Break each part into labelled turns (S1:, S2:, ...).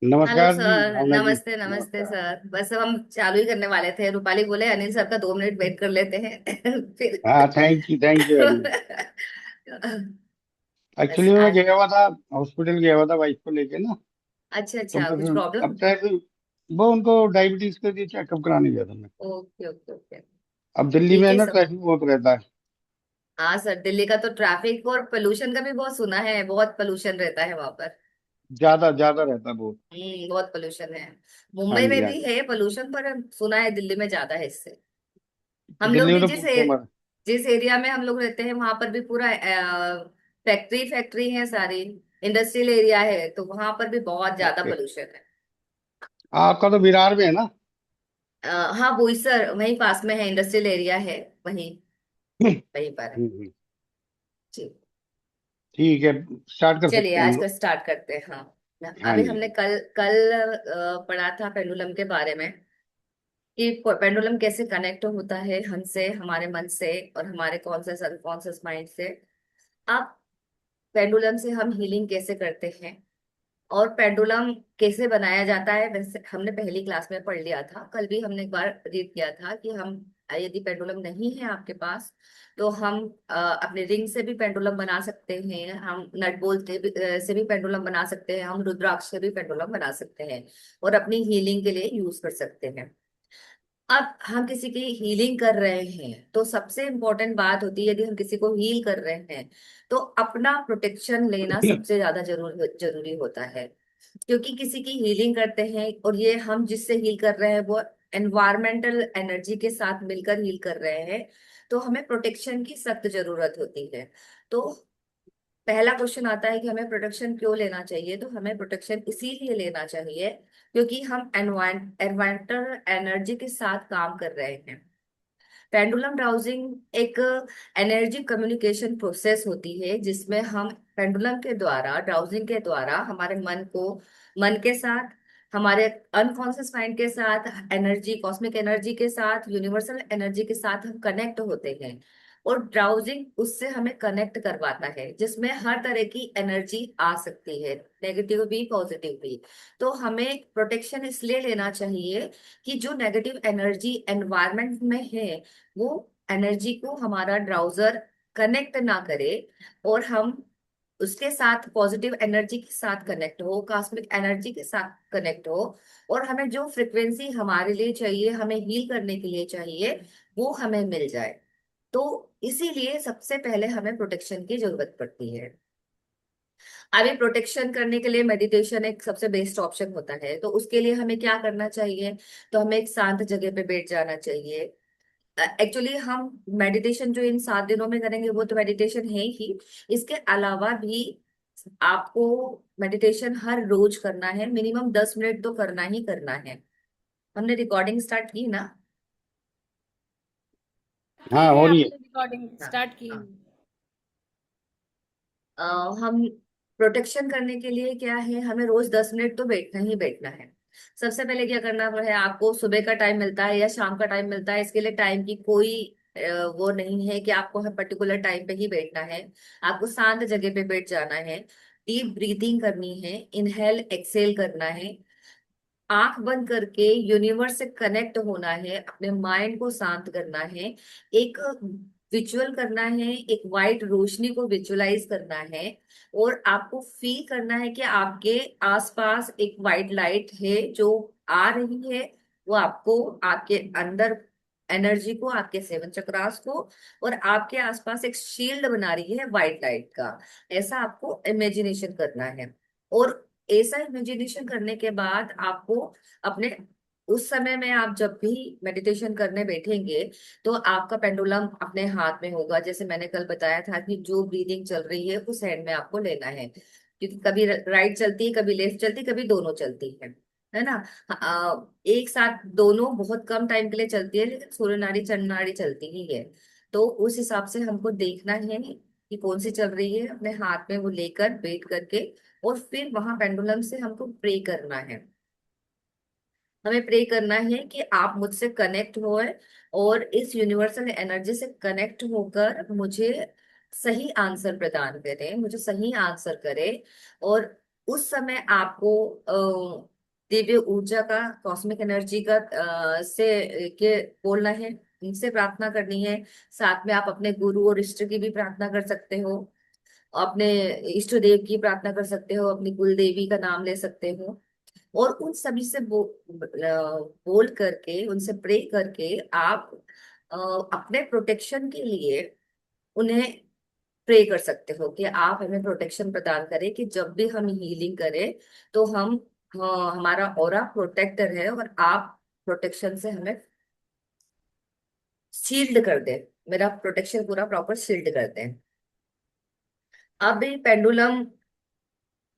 S1: Hello
S2: नमस्कार जी,
S1: sir,
S2: भावना जी।
S1: नमस्ते नमस्ते
S2: नमस्कार।
S1: सर। बस अब हम चालू ही करने वाले थे। रूपाली बोले अनिल सर का 2 मिनट वेट कर लेते हैं फिर
S2: हाँ, थैंक यू वेरी मच।
S1: बस
S2: एक्चुअली मैं
S1: आज।
S2: गया हुआ था, हॉस्पिटल गया हुआ था वाइफ को लेके ना।
S1: अच्छा
S2: तो
S1: अच्छा, कुछ
S2: फिर
S1: प्रॉब्लम?
S2: अब तक वो उनको डायबिटीज के लिए चेकअप कराने गया था मैं।
S1: Okay okay okay.
S2: अब दिल्ली
S1: ठीक
S2: में
S1: है
S2: ना
S1: सब।
S2: ट्रैफिक बहुत रहता है।
S1: हाँ सर, दिल्ली का तो ट्रैफिक और पोल्यूशन का भी बहुत सुना है। बहुत पोल्यूशन रहता है वहां पर।
S2: ज्यादा ज्यादा रहता है बहुत।
S1: बहुत पोल्यूशन है।
S2: हाँ
S1: मुंबई
S2: जी,
S1: में
S2: हाँ
S1: भी
S2: जी।
S1: है पोल्यूशन, पर सुना है दिल्ली में ज्यादा है इससे। हम लोग
S2: दिल्ली में
S1: भी
S2: तो पूछो मत।
S1: जिस एरिया में हम लोग रहते हैं वहां पर भी पूरा फैक्ट्री फैक्ट्री है सारी। इंडस्ट्रियल एरिया है, तो वहां पर भी बहुत ज्यादा
S2: ओके।
S1: पोल्यूशन है।
S2: आपका तो विरार में है ना?
S1: हाँ बोईसर वहीं पास में है, इंडस्ट्रियल एरिया है। वहीं वहीं पर है।
S2: हम्म।
S1: जी।
S2: ठीक है, स्टार्ट कर
S1: चलिए
S2: सकते हैं हम
S1: आज का
S2: लोग।
S1: स्टार्ट करते हैं। हाँ,
S2: हाँ
S1: अभी
S2: जी,
S1: हमने
S2: हाँ
S1: कल कल पढ़ा था पेंडुलम के बारे में, कि पेंडुलम कैसे कनेक्ट होता है हमसे, हमारे मन से और हमारे कॉन्शियस अनकॉन्शियस माइंड से। अब पेंडुलम से हम हीलिंग कैसे करते हैं और पेंडुलम कैसे बनाया जाता है, वैसे हमने पहली क्लास में पढ़ लिया था। कल भी हमने एक बार रीड किया था कि हम यदि पेंडुलम नहीं है आपके पास, तो हम अपने रिंग से भी पेंडुलम बना सकते हैं, हम नट बोल्ट से भी पेंडुलम बना सकते हैं, हम रुद्राक्ष से भी पेंडुलम बना सकते हैं और अपनी हीलिंग के लिए यूज कर सकते हैं। अब हम किसी की हीलिंग कर रहे हैं तो सबसे इम्पोर्टेंट बात होती है, यदि हम किसी को हील कर रहे हैं तो अपना प्रोटेक्शन लेना सबसे ज्यादा जरूरी होता है। क्योंकि किसी की हीलिंग करते हैं और ये हम जिससे हील कर रहे हैं वो एनवायरमेंटल एनर्जी के साथ मिलकर हील कर रहे हैं, तो हमें प्रोटेक्शन की सख्त जरूरत होती है। तो पहला क्वेश्चन आता है कि हमें प्रोटेक्शन क्यों लेना चाहिए। तो हमें प्रोटेक्शन इसीलिए लेना चाहिए क्योंकि हम एनवायरमेंटल एनर्जी के साथ काम कर रहे हैं। पेंडुलम ड्राउजिंग एक एनर्जी कम्युनिकेशन प्रोसेस होती है, जिसमें हम पेंडुलम के द्वारा, ड्राउजिंग के द्वारा हमारे मन के साथ, हमारे अनकॉन्शियस माइंड के साथ, एनर्जी, कॉस्मिक एनर्जी के साथ, यूनिवर्सल एनर्जी के साथ हम कनेक्ट होते हैं। और ड्राउजिंग उससे हमें कनेक्ट करवाता है, जिसमें हर तरह की एनर्जी आ सकती है, नेगेटिव भी पॉजिटिव भी। तो हमें प्रोटेक्शन इसलिए लेना चाहिए कि जो नेगेटिव एनर्जी एनवायरनमेंट में है, वो एनर्जी को हमारा ब्राउजर कनेक्ट ना करे और हम उसके साथ पॉजिटिव एनर्जी के साथ कनेक्ट हो, कॉस्मिक एनर्जी के साथ कनेक्ट हो, और हमें जो फ्रिक्वेंसी हमारे लिए चाहिए, हमें हील करने के लिए चाहिए, वो हमें मिल जाए। तो इसीलिए सबसे पहले हमें प्रोटेक्शन की जरूरत पड़ती है। अभी प्रोटेक्शन करने के लिए मेडिटेशन एक सबसे बेस्ट ऑप्शन होता है। तो उसके लिए हमें क्या करना चाहिए? तो हमें एक शांत जगह पे बैठ जाना चाहिए। एक्चुअली हम मेडिटेशन जो इन 7 दिनों में करेंगे वो तो मेडिटेशन है ही। इसके अलावा भी आपको मेडिटेशन हर रोज करना है, मिनिमम 10 मिनट तो करना ही करना है। हमने रिकॉर्डिंग स्टार्ट की ना?
S2: जी। हाँ,
S3: की है,
S2: हो रही है।
S3: आपने रिकॉर्डिंग
S1: हाँ
S3: स्टार्ट की?
S1: हाँ। अ, हम प्रोटेक्शन करने के लिए क्या है, हमें रोज 10 मिनट तो बैठना ही बैठना है। सबसे पहले क्या करना है, आपको सुबह का टाइम मिलता है या शाम का टाइम मिलता है, इसके लिए टाइम की कोई वो नहीं है कि आपको हर पर्टिकुलर टाइम पे ही बैठना है। आपको शांत जगह पे बैठ जाना है, डीप ब्रीथिंग करनी है, इनहेल एक्सेल करना है, आंख बंद करके यूनिवर्स से कनेक्ट होना है, अपने माइंड को शांत करना है, एक विजुअल करना है, एक वाइट रोशनी को विजुअलाइज करना है, और आपको फील करना है कि आपके आसपास एक वाइट लाइट है जो आ रही है। वो आपको, आपके अंदर एनर्जी को, आपके 7 चक्रास को और आपके आसपास एक शील्ड बना रही है वाइट लाइट का। ऐसा आपको इमेजिनेशन करना है। और ऐसा इमेजिनेशन करने के बाद आपको अपने, उस समय में आप जब भी मेडिटेशन करने बैठेंगे तो आपका पेंडुलम अपने हाथ में होगा। जैसे मैंने कल बताया था कि जो ब्रीदिंग चल रही है उस हैंड में आपको लेना है, क्योंकि कभी राइट चलती है, कभी लेफ्ट चलती है, कभी दोनों चलती है ना। एक साथ दोनों बहुत कम टाइम के लिए चलती है, लेकिन सूर्य नाड़ी चंद्र नाड़ी चलती ही है। तो उस हिसाब से हमको देखना है कि कौन सी चल रही है, अपने हाथ में वो लेकर बैठ करके, और फिर वहां पेंडुलम से हमको प्रे करना है। हमें प्रे करना है कि आप मुझसे कनेक्ट होए और इस यूनिवर्सल एनर्जी से कनेक्ट होकर मुझे सही आंसर प्रदान करें, मुझे सही आंसर करें। और उस समय आपको दिव्य ऊर्जा का, कॉस्मिक एनर्जी का से के बोलना है, इनसे प्रार्थना करनी है। साथ में आप अपने गुरु और इष्ट की भी प्रार्थना कर सकते हो, अपने इष्ट देव की प्रार्थना कर सकते हो, अपनी कुल देवी का नाम ले सकते हो। और उन सभी से बोल करके, उनसे प्रे करके आप अपने प्रोटेक्शन के लिए उन्हें प्रे कर सकते हो कि आप हमें प्रोटेक्शन प्रदान करें, कि जब भी हम हीलिंग करें तो हम हमारा ऑरा प्रोटेक्टर है, और आप प्रोटेक्शन से हमें शील्ड कर दें, मेरा प्रोटेक्शन पूरा प्रॉपर शील्ड कर दें। अब ये पेंडुलम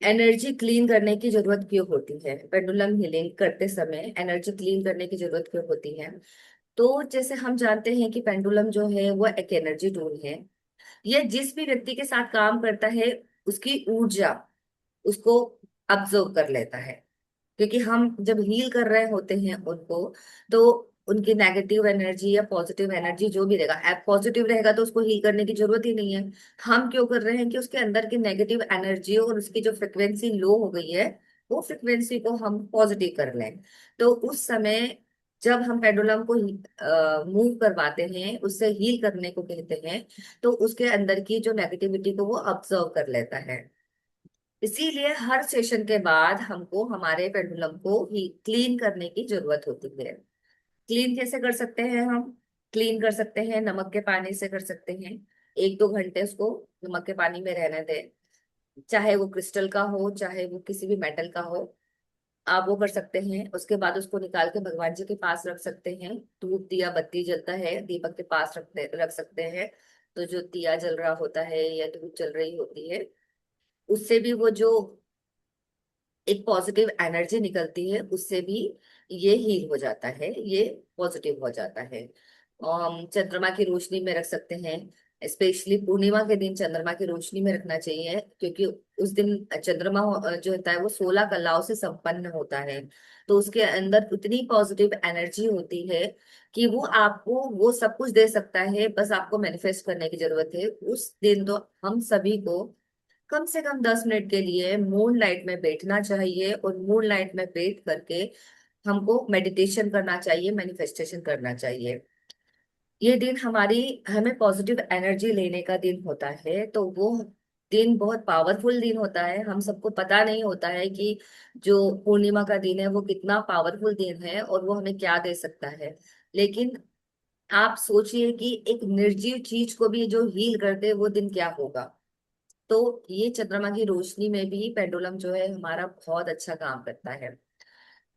S1: एनर्जी क्लीन करने की जरूरत क्यों होती है, पेंडुलम हीलिंग करते समय एनर्जी क्लीन करने की जरूरत क्यों होती है? तो जैसे हम जानते हैं कि पेंडुलम जो है वो एक एनर्जी टूल है। ये जिस भी व्यक्ति के साथ काम करता है उसकी ऊर्जा उसको अब्जॉर्व कर लेता है। क्योंकि हम जब हील कर रहे होते हैं उनको, तो उनकी नेगेटिव एनर्जी या पॉजिटिव एनर्जी जो भी रहेगा, ऐप पॉजिटिव रहेगा तो उसको हील करने की जरूरत ही नहीं है। हम क्यों कर रहे हैं कि उसके अंदर की नेगेटिव एनर्जी और उसकी जो फ्रिक्वेंसी लो हो गई है, वो फ्रिक्वेंसी को हम पॉजिटिव कर लें। तो उस समय जब हम पेंडुलम को मूव करवाते हैं, उससे हील करने को कहते हैं, तो उसके अंदर की जो नेगेटिविटी को वो ऑब्जर्व कर लेता है। इसीलिए हर सेशन के बाद हमको हमारे पेंडुलम को ही क्लीन करने की जरूरत होती है। क्लीन कैसे कर सकते हैं हम? क्लीन कर सकते हैं, नमक के पानी से कर सकते हैं। 1-2 घंटे उसको नमक के पानी में रहने दें, चाहे वो क्रिस्टल का हो चाहे वो किसी भी मेटल का हो, आप वो कर सकते हैं। उसके बाद उसको निकाल के भगवान जी के पास रख सकते हैं। धूप दिया बत्ती जलता है, दीपक के पास रख सकते हैं। तो जो दिया जल रहा होता है या धूप जल रही होती है, उससे भी वो जो एक पॉजिटिव एनर्जी निकलती है, उससे भी ये हील हो जाता है, ये पॉजिटिव हो जाता है। चंद्रमा की रोशनी में रख सकते हैं। स्पेशली पूर्णिमा के दिन चंद्रमा की रोशनी में रखना चाहिए, क्योंकि उस दिन चंद्रमा जो होता है वो 16 कलाओं से संपन्न होता है। तो उसके अंदर उतनी पॉजिटिव एनर्जी होती है कि वो आपको वो सब कुछ दे सकता है, बस आपको मैनिफेस्ट करने की जरूरत है। उस दिन तो हम सभी को कम से कम 10 मिनट के लिए मून लाइट में बैठना चाहिए, और मून लाइट में बैठ करके हमको मेडिटेशन करना चाहिए, मैनिफेस्टेशन करना चाहिए। ये दिन हमें पॉजिटिव एनर्जी लेने का दिन होता है। तो वो दिन बहुत पावरफुल दिन होता है। हम सबको पता नहीं होता है कि जो पूर्णिमा का दिन है वो कितना पावरफुल दिन है और वो हमें क्या दे सकता है। लेकिन आप सोचिए कि एक निर्जीव चीज को भी जो हील कर दे वो दिन क्या होगा। तो ये चंद्रमा की रोशनी में भी पेंडुलम जो है हमारा बहुत अच्छा काम करता है।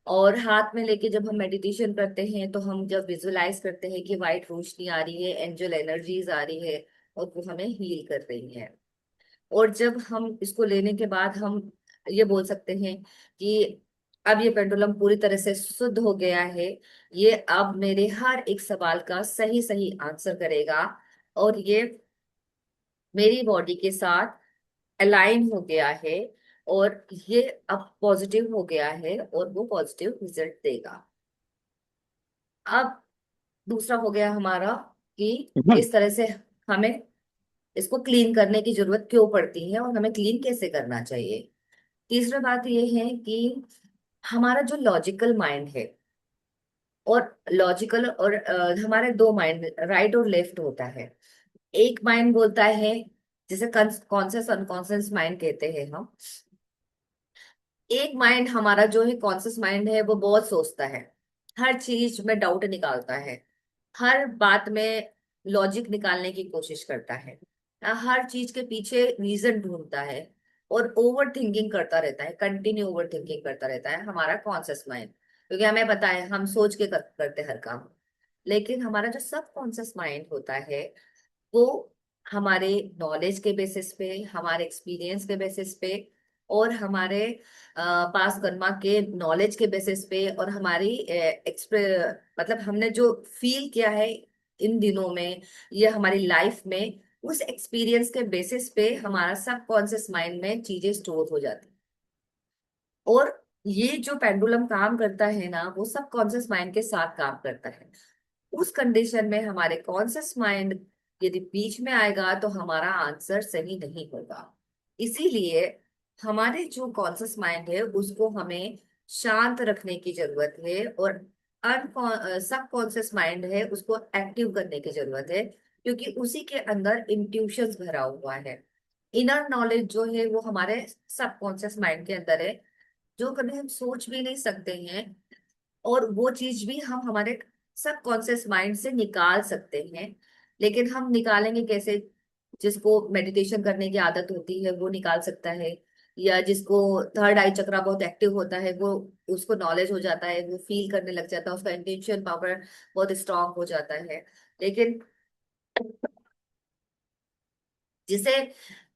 S1: और हाथ में लेके जब हम मेडिटेशन करते हैं तो हम जब विजुलाइज करते हैं कि वाइट रोशनी आ रही है, एंजल एनर्जीज आ रही है, और वो हमें हील कर रही है। और जब हम इसको लेने के बाद हम ये बोल सकते हैं कि अब ये पेंडुलम पूरी तरह से शुद्ध हो गया है, ये अब मेरे हर एक सवाल का सही सही आंसर करेगा, और ये मेरी बॉडी के साथ अलाइन हो गया है, और ये अब पॉजिटिव हो गया है और वो पॉजिटिव रिजल्ट देगा। अब दूसरा हो गया हमारा कि
S2: हम्म।
S1: इस तरह से हमें इसको क्लीन करने की जरूरत क्यों पड़ती है और हमें क्लीन कैसे करना चाहिए। तीसरा बात ये है कि हमारा जो लॉजिकल माइंड है, और लॉजिकल और हमारे दो माइंड, राइट और लेफ्ट होता है। एक माइंड बोलता है, जिसे कॉन्शियस अनकॉन्शियस माइंड कहते हैं हम। एक माइंड हमारा जो है कॉन्शियस माइंड है, वो बहुत सोचता है, हर चीज में डाउट निकालता है, हर बात में लॉजिक निकालने की कोशिश करता है, हर चीज के पीछे रीजन ढूंढता है, और ओवर थिंकिंग करता रहता है, कंटिन्यू ओवर थिंकिंग करता रहता है हमारा कॉन्शियस माइंड। क्योंकि हमें पता है हम सोच के करते हर काम। लेकिन हमारा जो सब कॉन्शियस माइंड होता है, वो हमारे नॉलेज के बेसिस पे, हमारे एक्सपीरियंस के बेसिस पे, और हमारे पास कर्मा के नॉलेज के बेसिस पे, और हमारी मतलब हमने जो फील किया है इन दिनों में या हमारी लाइफ में, उस एक्सपीरियंस के बेसिस पे हमारा सब कॉन्शियस माइंड में चीजें स्टोर हो जाती। और ये जो पेंडुलम काम करता है ना, वो सब कॉन्शियस माइंड के साथ काम करता है। उस कंडीशन में हमारे कॉन्शियस माइंड यदि बीच में आएगा तो हमारा आंसर सही नहीं होगा। इसीलिए हमारे जो कॉन्शियस माइंड है उसको हमें शांत रखने की जरूरत है, और सबकॉन्शियस माइंड है उसको एक्टिव करने की जरूरत है, क्योंकि उसी के अंदर इंट्यूशंस भरा हुआ है। इनर नॉलेज जो है वो हमारे सबकॉन्शियस माइंड के अंदर है, जो कभी हम सोच भी नहीं सकते हैं, और वो चीज भी हम हमारे सबकॉन्शियस माइंड से निकाल सकते हैं। लेकिन हम निकालेंगे कैसे? जिसको मेडिटेशन करने की आदत होती है वो निकाल सकता है, या जिसको थर्ड आई चक्रा बहुत एक्टिव होता है वो, उसको नॉलेज हो जाता है, वो फील करने लग जाता है, उसका इंटेंशन पावर बहुत स्ट्रांग हो जाता है। लेकिन जिसे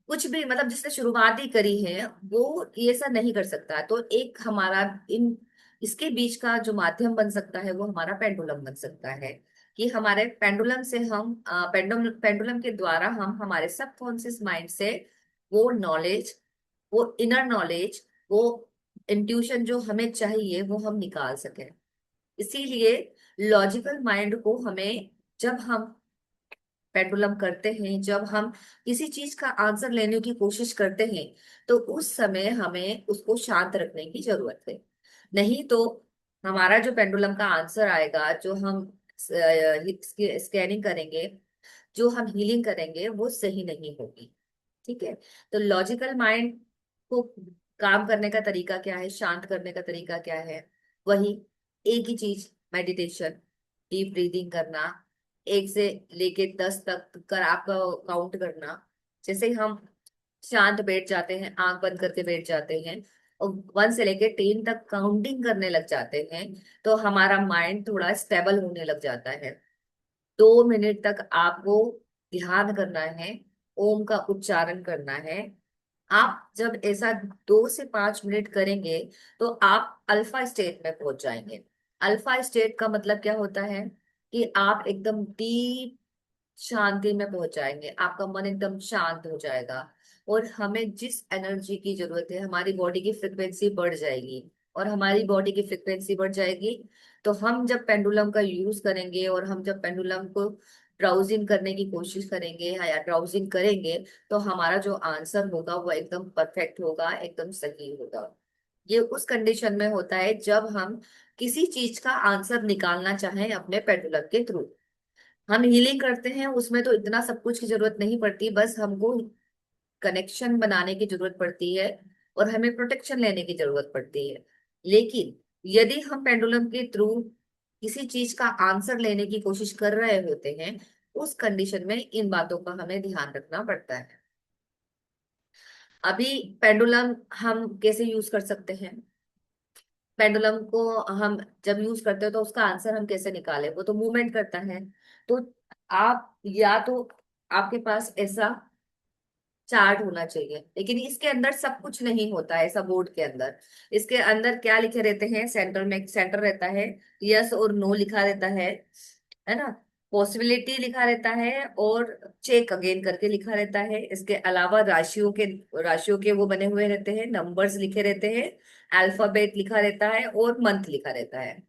S1: कुछ भी मतलब जिसने शुरुआत ही करी है वो ये सब नहीं कर सकता। तो एक हमारा इन इसके बीच का जो माध्यम बन सकता है वो हमारा पेंडुलम बन सकता है, कि हमारे पेंडुलम से हम पेंडुलम के द्वारा हम हमारे सबकॉन्शियस माइंड से वो नॉलेज, वो इनर नॉलेज, वो इंट्यूशन जो हमें चाहिए वो हम निकाल सकें। इसीलिए लॉजिकल माइंड को हमें, जब हम पेंडुलम करते हैं, जब हम किसी चीज का आंसर लेने की कोशिश करते हैं, तो उस समय हमें उसको शांत रखने की जरूरत है। नहीं तो हमारा जो पेंडुलम का आंसर आएगा, जो हम स्कैनिंग करेंगे, जो हम हीलिंग करेंगे, वो सही नहीं होगी। ठीक है। तो लॉजिकल माइंड को काम करने का तरीका क्या है, शांत करने का तरीका क्या है? वही एक ही चीज, मेडिटेशन, डीप ब्रीदिंग करना, 1 से लेके 10 तक कर आपका काउंट करना। जैसे ही हम शांत बैठ जाते हैं, आंख बंद करके बैठ जाते हैं, और 1 से लेके 10 तक काउंटिंग करने लग जाते हैं, तो हमारा माइंड थोड़ा स्टेबल होने लग जाता है। 2 मिनट तक आपको ध्यान करना है, ओम का उच्चारण करना है। आप जब ऐसा 2 से 5 मिनट करेंगे, तो आप अल्फा स्टेट में पहुंच जाएंगे। अल्फा स्टेट का मतलब क्या होता है? कि आप एकदम डीप शांति में पहुंच जाएंगे, आपका मन एकदम शांत हो जाएगा, और हमें जिस एनर्जी की जरूरत है, हमारी बॉडी की फ्रिक्वेंसी बढ़ जाएगी। और हमारी बॉडी की फ्रिक्वेंसी बढ़ जाएगी, तो हम जब पेंडुलम का यूज करेंगे, और हम जब पेंडुलम को ड्राउजिंग करने की कोशिश करेंगे या ड्राउजिंग करेंगे, तो हमारा जो आंसर होगा वो एकदम परफेक्ट होगा, एकदम सही होगा। ये उस कंडीशन में होता है जब हम किसी चीज का आंसर निकालना चाहें अपने पेंडुलम के थ्रू। हम हीलिंग करते हैं, उसमें तो इतना सब कुछ की जरूरत नहीं पड़ती, बस हमको कनेक्शन बनाने की जरूरत पड़ती है, और हमें प्रोटेक्शन लेने की जरूरत पड़ती है। लेकिन यदि हम पेंडुलम के थ्रू किसी चीज का आंसर लेने की कोशिश कर रहे होते हैं, उस कंडीशन में इन बातों का हमें ध्यान रखना पड़ता है। अभी पेंडुलम हम कैसे यूज कर सकते हैं? पेंडुलम को हम जब यूज करते हैं तो उसका आंसर हम कैसे निकालें? वो तो मूवमेंट करता है। तो आप या तो आपके पास ऐसा चार्ट होना चाहिए, लेकिन इसके अंदर सब कुछ नहीं होता है ऐसा बोर्ड के अंदर। इसके अंदर क्या लिखे रहते हैं? सेंटर में सेंटर रहता है, यस और नो लिखा रहता है ना, पॉसिबिलिटी लिखा रहता है, और चेक अगेन करके लिखा रहता है। इसके अलावा राशियों के वो बने हुए रहते हैं, नंबर्स लिखे रहते हैं, अल्फाबेट लिखा रहता है, और मंथ लिखा रहता है।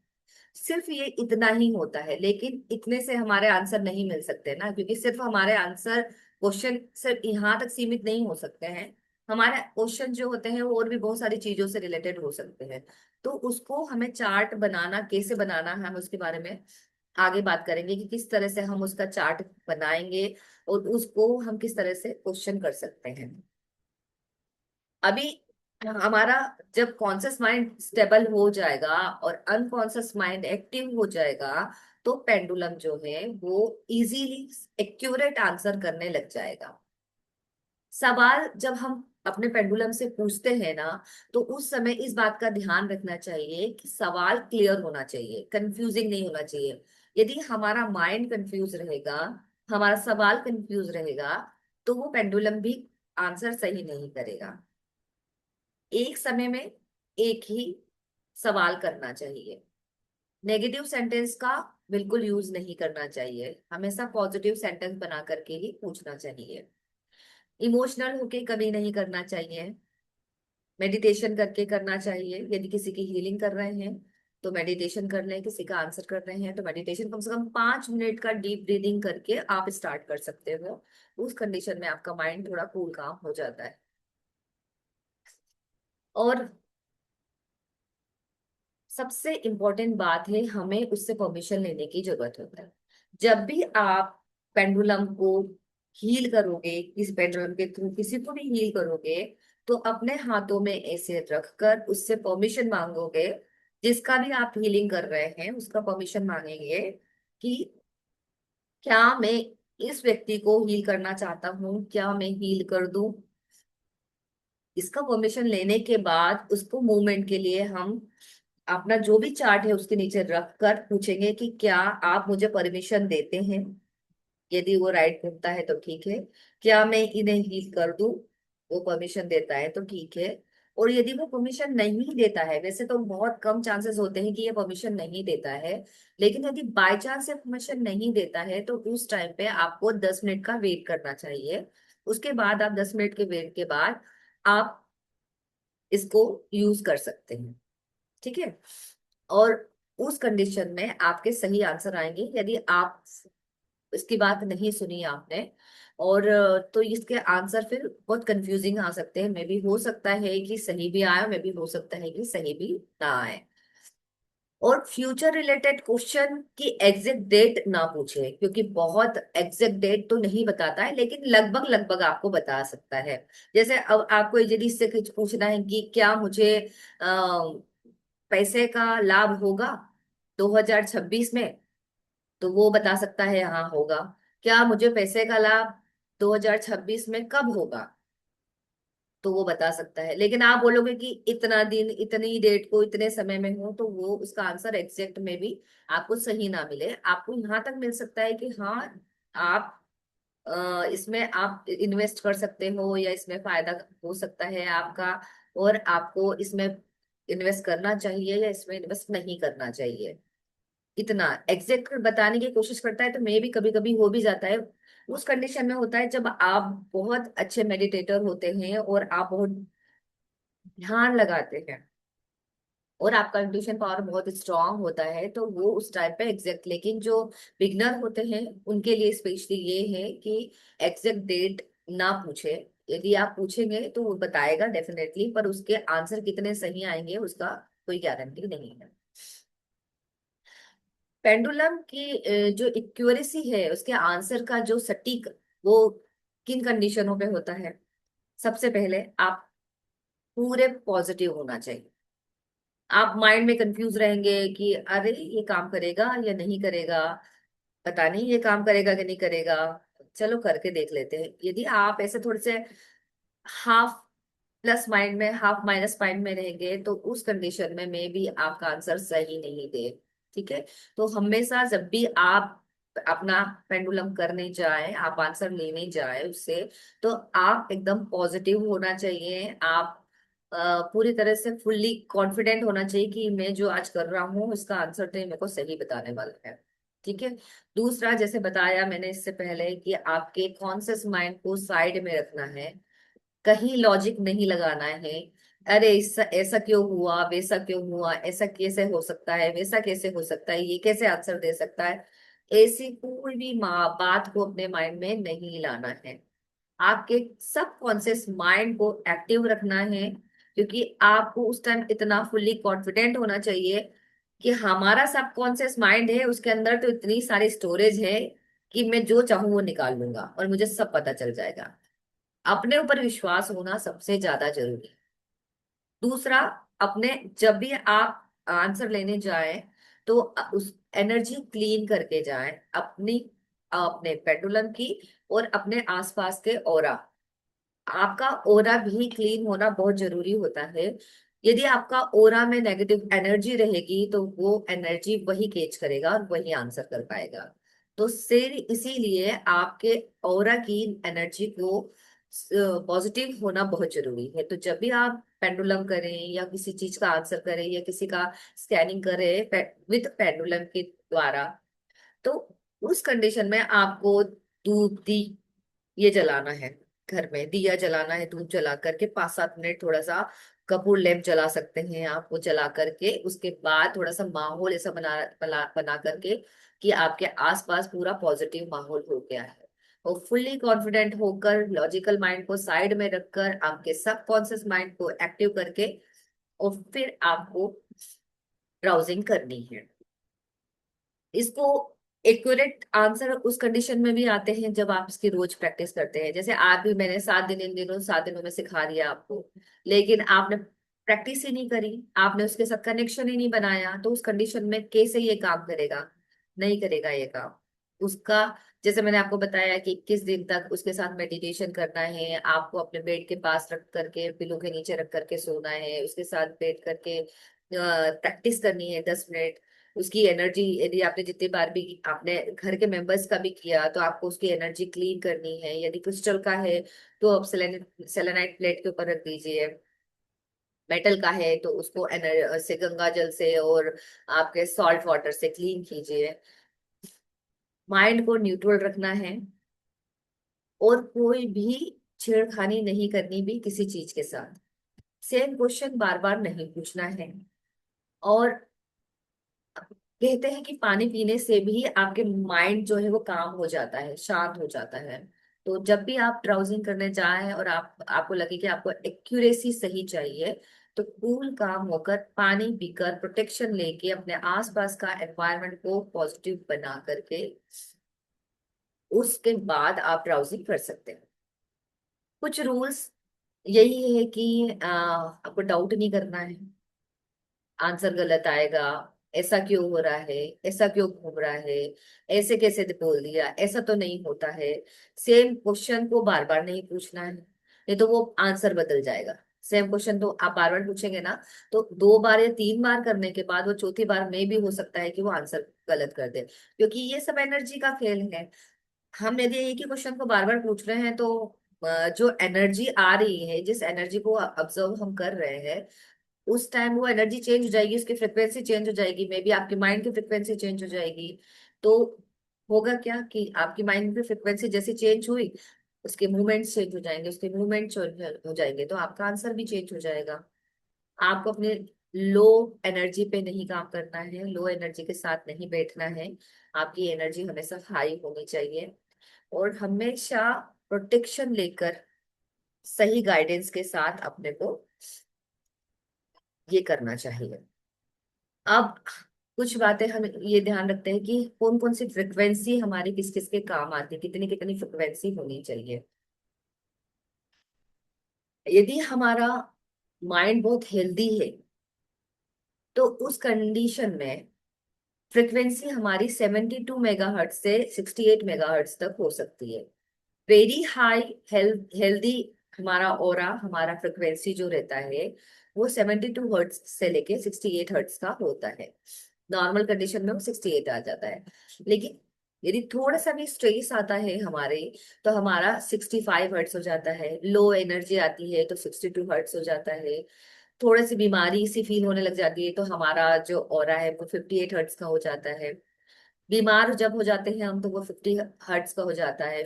S1: सिर्फ ये इतना ही होता है, लेकिन इतने से हमारे आंसर नहीं मिल सकते ना, क्योंकि सिर्फ हमारे आंसर क्वेश्चन सिर्फ यहाँ तक सीमित नहीं हो सकते हैं। हमारे क्वेश्चन जो होते हैं वो और भी बहुत सारी चीजों से रिलेटेड हो सकते हैं। तो उसको हमें चार्ट बनाना, कैसे बनाना है, हम उसके बारे में आगे बात करेंगे, कि किस तरह से हम उसका चार्ट बनाएंगे, और उसको हम किस तरह से क्वेश्चन कर सकते हैं। अभी हमारा जब कॉन्शियस माइंड स्टेबल हो जाएगा और अनकॉन्शियस माइंड एक्टिव हो जाएगा, तो पेंडुलम जो है वो इजीली एक्यूरेट आंसर करने लग जाएगा। सवाल जब हम अपने पेंडुलम से पूछते हैं ना, तो उस समय इस बात का ध्यान रखना चाहिए कि सवाल क्लियर होना चाहिए, कंफ्यूजिंग नहीं होना चाहिए। यदि हमारा माइंड कंफ्यूज रहेगा, हमारा सवाल कंफ्यूज रहेगा, तो वो पेंडुलम भी आंसर सही नहीं करेगा। एक समय में एक ही सवाल करना चाहिए। नेगेटिव सेंटेंस का बिल्कुल यूज नहीं करना चाहिए, हमेशा पॉजिटिव सेंटेंस बना करके ही पूछना चाहिए। इमोशनल होके कभी नहीं करना चाहिए, मेडिटेशन करके करना चाहिए। यदि किसी की हीलिंग कर रहे हैं तो मेडिटेशन कर लें, किसी का आंसर कर रहे हैं तो मेडिटेशन कम से कम 5 मिनट का डीप ब्रीदिंग करके आप स्टार्ट कर सकते हो। उस कंडीशन में आपका माइंड थोड़ा कूल काम हो जाता है। और सबसे इम्पोर्टेंट बात है, हमें उससे परमिशन लेने की जरूरत होता है। जब भी आप पेंडुलम को हील करोगे, किसी पेंडुलम के थ्रू किसी को भी हील करोगे, तो अपने हाथों में ऐसे रखकर उससे परमिशन मांगोगे। जिसका भी आप हीलिंग कर रहे हैं उसका परमिशन मांगेंगे कि क्या मैं इस व्यक्ति को हील करना चाहता हूँ, क्या मैं हील कर दूं। इसका परमिशन लेने के बाद उसको मूवमेंट के लिए हम अपना जो भी चार्ट है उसके नीचे रख कर पूछेंगे कि क्या आप मुझे परमिशन देते हैं। यदि वो राइट घूमता है तो ठीक है, क्या मैं इन्हें हील कर दूं, वो परमिशन देता है तो ठीक है। और यदि वो परमिशन नहीं देता है, वैसे तो बहुत कम चांसेस होते हैं कि ये परमिशन नहीं देता है, लेकिन यदि बाय चांस ये परमिशन नहीं देता है तो उस टाइम पे आपको 10 मिनट का वेट करना चाहिए। उसके बाद आप 10 मिनट के वेट के बाद आप इसको यूज कर सकते हैं। ठीक है। और उस कंडीशन में आपके सही आंसर आएंगे। यदि आप इसकी बात नहीं सुनी आपने, और तो इसके आंसर फिर बहुत कंफ्यूजिंग आ सकते हैं। मे भी हो सकता है कि सही भी आए, मे भी हो सकता है कि सही भी ना आए। और फ्यूचर रिलेटेड क्वेश्चन की एग्जैक्ट डेट ना पूछे, क्योंकि बहुत एग्जैक्ट डेट तो नहीं बताता है, लेकिन लगभग लगभग आपको बता सकता है। जैसे अब आपको यदि इससे कुछ पूछना है कि क्या मुझे पैसे का लाभ होगा 2026 में, तो वो बता सकता है हाँ होगा। क्या मुझे पैसे का लाभ 2026 में कब होगा, तो वो बता सकता है। लेकिन आप बोलोगे कि इतना दिन इतनी डेट को इतने समय में हो, तो वो उसका आंसर एग्जैक्ट में भी आपको सही ना मिले। आपको यहाँ तक मिल सकता है कि हाँ आप इसमें आप इन्वेस्ट कर सकते हो या इसमें फायदा हो सकता है आपका, और आपको इसमें इन्वेस्ट करना चाहिए या इसमें इन्वेस्ट नहीं करना चाहिए। इतना एग्जैक्ट बताने की कोशिश करता है तो मे भी कभी कभी हो भी जाता है। उस कंडीशन में होता है जब आप बहुत अच्छे मेडिटेटर होते हैं और आप बहुत ध्यान लगाते हैं और आपका इंट्यूशन पावर बहुत स्ट्रांग होता है, तो वो उस टाइम पे एग्जैक्ट। लेकिन जो बिगनर होते हैं उनके लिए स्पेशली ये है कि एग्जैक्ट डेट ना पूछे। यदि आप पूछेंगे तो वो बताएगा डेफिनेटली, पर उसके आंसर कितने सही आएंगे उसका कोई गारंटी नहीं है। पेंडुलम की जो एक्यूरेसी है, उसके आंसर का जो सटीक, वो किन कंडीशनों पे होता है। सबसे पहले आप पूरे पॉजिटिव होना चाहिए। आप माइंड में कंफ्यूज रहेंगे कि अरे ये काम करेगा या नहीं करेगा, पता नहीं ये काम करेगा कि नहीं करेगा, चलो करके देख लेते हैं। यदि आप ऐसे थोड़े से हाफ प्लस माइंड में हाफ माइनस माइंड में रहेंगे, तो उस कंडीशन में भी आपका आंसर सही नहीं दे। ठीक है। तो हमेशा जब भी आप अपना पेंडुलम करने जाए, आप आंसर लेने जाए उससे, तो आप एकदम पॉजिटिव होना चाहिए। आप पूरी तरह से फुल्ली कॉन्फिडेंट होना चाहिए कि मैं जो आज कर रहा हूँ इसका आंसर तो ये मेरे को सही बताने वाला है। ठीक है। दूसरा, जैसे बताया मैंने इससे पहले कि आपके कॉन्शियस माइंड को साइड में रखना है, कहीं लॉजिक नहीं लगाना है। अरे इस ऐसा क्यों हुआ, वैसा क्यों हुआ, ऐसा कैसे हो सकता है, वैसा कैसे हो सकता है, ये कैसे आंसर दे सकता है, ऐसी कोई भी बात को अपने माइंड में नहीं लाना है। आपके सब कॉन्शियस माइंड को एक्टिव रखना है, क्योंकि आपको उस टाइम इतना फुल्ली कॉन्फिडेंट होना चाहिए कि हमारा सब कॉन्शियस माइंड है, उसके अंदर तो इतनी सारी स्टोरेज है कि मैं जो चाहूं वो निकाल लूंगा और मुझे सब पता चल जाएगा। अपने ऊपर विश्वास होना सबसे ज्यादा जरूरी है। दूसरा, अपने जब भी आप आंसर लेने जाएं तो उस एनर्जी क्लीन करके जाएं, अपनी अपने पेंडुलम की और अपने आसपास के ओरा। आपका ओरा भी क्लीन होना बहुत जरूरी होता है। यदि आपका ओरा में नेगेटिव एनर्जी रहेगी तो वो एनर्जी वही कैच करेगा और वही आंसर कर पाएगा। तो सिर इसीलिए आपके ओरा की एनर्जी को पॉजिटिव होना बहुत जरूरी है। तो जब भी आप पेंडुलम करें या किसी चीज का आंसर करें या किसी का स्कैनिंग करें विद पेंडुलम के द्वारा, तो उस कंडीशन में आपको धूप दी ये जलाना है। घर में दिया जलाना है, धूप जला करके 5-7 मिनट थोड़ा सा कपूर लैंप जला सकते हैं आप, वो जला करके उसके बाद थोड़ा सा माहौल ऐसा बना करके कि आपके आसपास पूरा पॉजिटिव माहौल हो गया है। और फुल्ली कॉन्फिडेंट होकर लॉजिकल माइंड को साइड में रखकर आपके सबकॉन्शियस माइंड को एक्टिव करके और फिर आपको ब्राउजिंग करनी है। इसको एक्यूरेट आंसर उस कंडीशन में भी आते हैं जब आप इसकी रोज प्रैक्टिस करते हैं। जैसे आज भी मैंने 7 दिन, इन दिनों 7 दिनों में सिखा दिया आपको, लेकिन आपने प्रैक्टिस ही नहीं करी, आपने उसके साथ कनेक्शन ही नहीं बनाया, तो उस कंडीशन में कैसे ये काम करेगा? नहीं करेगा ये काम। उसका, जैसे मैंने आपको बताया कि 21 दिन तक उसके साथ मेडिटेशन करना है, आपको अपने बेड के पास रख करके, पिलो के नीचे रख करके सोना है, उसके साथ बैठ करके प्रैक्टिस करनी है 10 मिनट। उसकी एनर्जी, यदि आपने जितनी बार भी आपने घर के मेंबर्स का भी किया, तो आपको उसकी एनर्जी क्लीन करनी है। यदि क्रिस्टल का है तो आप सेलेनाइट प्लेट के ऊपर रख दीजिए। मेटल का है तो उसको से गंगा जल से और आपके सॉल्ट वाटर से क्लीन कीजिए। माइंड को न्यूट्रल रखना है, और कोई भी छेड़खानी नहीं करनी भी किसी चीज के साथ। सेम क्वेश्चन बार बार नहीं पूछना है। और कहते हैं कि पानी पीने से भी आपके माइंड जो है वो काम हो जाता है, शांत हो जाता है। तो जब भी आप ड्राउजिंग करने जाएं और आपको लगे कि आपको एक्यूरेसी सही चाहिए, तो कूल काम होकर पानी पीकर प्रोटेक्शन लेके अपने आसपास का एनवायरनमेंट को पॉजिटिव बना करके उसके बाद आप ड्राउजिंग कर सकते हैं। कुछ रूल्स यही है कि आपको डाउट नहीं करना है, आंसर गलत आएगा, ऐसा क्यों हो रहा है, ऐसा क्यों घूम रहा है, ऐसे कैसे बोल दिया, ऐसा तो नहीं होता है। सेम क्वेश्चन को बार बार नहीं पूछना है, नहीं तो वो आंसर बदल जाएगा। सेम क्वेश्चन तो आप बार बार पूछेंगे ना, तो 2 बार या 3 बार करने के बाद वो चौथी बार में भी हो सकता है कि वो आंसर गलत कर दे, क्योंकि ये सब एनर्जी का खेल है। हम यदि एक ही क्वेश्चन को बार बार पूछ रहे हैं, तो जो एनर्जी आ रही है, जिस एनर्जी को ऑब्जर्व हम कर रहे हैं, उस टाइम वो एनर्जी चेंज हो जाएगी, उसकी फ्रिक्वेंसी चेंज हो जाएगी, मे बी आपके माइंड की फ्रिक्वेंसी चेंज हो जाएगी। तो होगा क्या कि आपकी माइंड की फ्रिक्वेंसी जैसे चेंज हुई, उसके मूवमेंट्स चेंज हो जाएंगे, उसके मूवमेंट हो जाएंगे, तो आपका आंसर भी चेंज हो जाएगा। आपको अपने लो एनर्जी पे नहीं काम करना है, लो एनर्जी के साथ नहीं बैठना है। आपकी एनर्जी हमेशा हाई होनी चाहिए, और हमेशा प्रोटेक्शन लेकर सही गाइडेंस के साथ अपने को ये करना चाहिए। अब कुछ बातें हम ये ध्यान रखते हैं कि कौन कौन सी फ्रिक्वेंसी हमारी किस किस के काम आती है, कितनी कितनी फ्रिक्वेंसी होनी चाहिए। यदि हमारा माइंड बहुत हेल्दी है, तो उस कंडीशन में फ्रिक्वेंसी हमारी 72 मेगाहर्ट्ज से 68 मेगाहर्ट्ज तक हो सकती है। वेरी हाई हेल्दी हमारा ऑरा, हमारा फ्रिक्वेंसी जो रहता है, वो 72 हर्ट्ज से लेके 68 हर्ट्ज का होता है। नॉर्मल कंडीशन में वो 68 आ जाता है। लेकिन यदि थोड़ा सा भी स्ट्रेस आता है हमारे, तो हमारा 65 हर्ट्ज हो जाता है। लो एनर्जी आती है तो 62 हर्ट्ज हो जाता है। थोड़ी सी बीमारी सी फील होने लग जाती है, तो हमारा जो ऑरा है वो 58 हर्ट्ज का हो जाता है। बीमार जब हो जाते हैं हम, तो वो 50 हर्ट्ज का हो जाता है,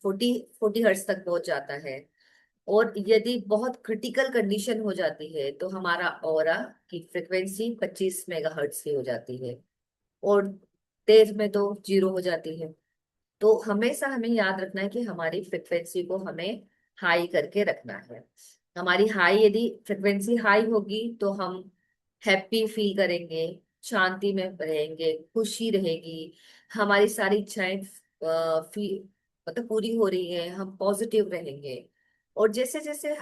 S1: 40 40 हर्ट्ज तक पहुंच जाता है। और यदि बहुत क्रिटिकल कंडीशन हो जाती है, तो हमारा ऑरा की फ्रिक्वेंसी 25 मेगाहर्ट्ज की हो जाती है, और तेज में तो जीरो हो जाती है। तो हमेशा हमें याद रखना है कि हमारी फ्रिक्वेंसी को हमें हाई करके रखना है। हमारी हाई, यदि फ्रिक्वेंसी हाई होगी तो हम हैप्पी फील करेंगे, शांति में रहेंगे, खुशी रहेगी, हमारी सारी इच्छाएं मतलब पूरी हो रही है, हम पॉजिटिव रहेंगे। और जैसे जैसे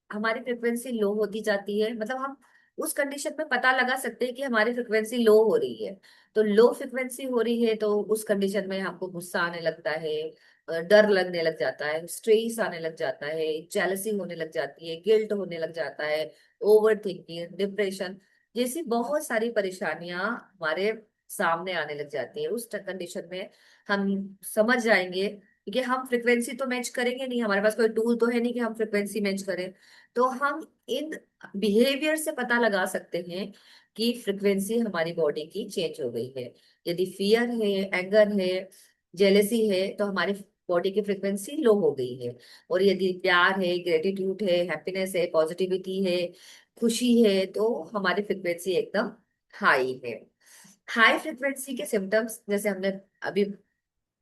S1: हमारी फ्रिक्वेंसी लो होती जाती है, मतलब हम उस कंडीशन में पता लगा सकते हैं कि हमारी फ्रिक्वेंसी लो हो रही है। तो लो फ्रिक्वेंसी हो रही है तो उस कंडीशन में हमको गुस्सा आने लगता है, डर लगने लग जाता है, स्ट्रेस आने लग जाता है, जेलसी होने लग जाती है, गिल्ट होने लग जाता है, ओवर थिंकिंग, डिप्रेशन जैसी बहुत सारी परेशानियां हमारे सामने आने लग जाती है। उस कंडीशन में हम समझ जाएंगे, क्योंकि हम फ्रिक्वेंसी तो मैच करेंगे नहीं, हमारे पास कोई टूल तो है नहीं कि हम फ्रिक्वेंसी मैच करें। तो हम इन बिहेवियर से पता लगा सकते हैं कि फ्रिक्वेंसी हमारी बॉडी की चेंज हो गई है। यदि फियर है, एंगर है, जेलेसी है, तो हमारी बॉडी की फ्रिक्वेंसी लो हो गई है। और यदि प्यार है, ग्रेटिट्यूड है, हैप्पीनेस है, पॉजिटिविटी है, खुशी है, तो हमारी फ्रिक्वेंसी एकदम हाई है। हाई फ्रिक्वेंसी के सिम्टम्स, जैसे हमने अभी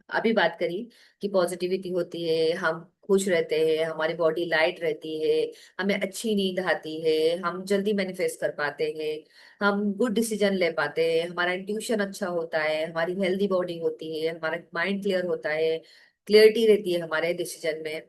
S1: अभी बात करी कि पॉजिटिविटी होती है, हम खुश रहते हैं, हमारी बॉडी लाइट रहती है, हमें अच्छी नींद आती है, हम जल्दी मैनिफेस्ट कर पाते हैं, हम गुड डिसीजन ले पाते हैं, हमारा इंट्यूशन अच्छा होता है, हमारी हेल्दी बॉडी होती है, हमारा माइंड क्लियर होता है, क्लियरिटी रहती है हमारे डिसीजन में,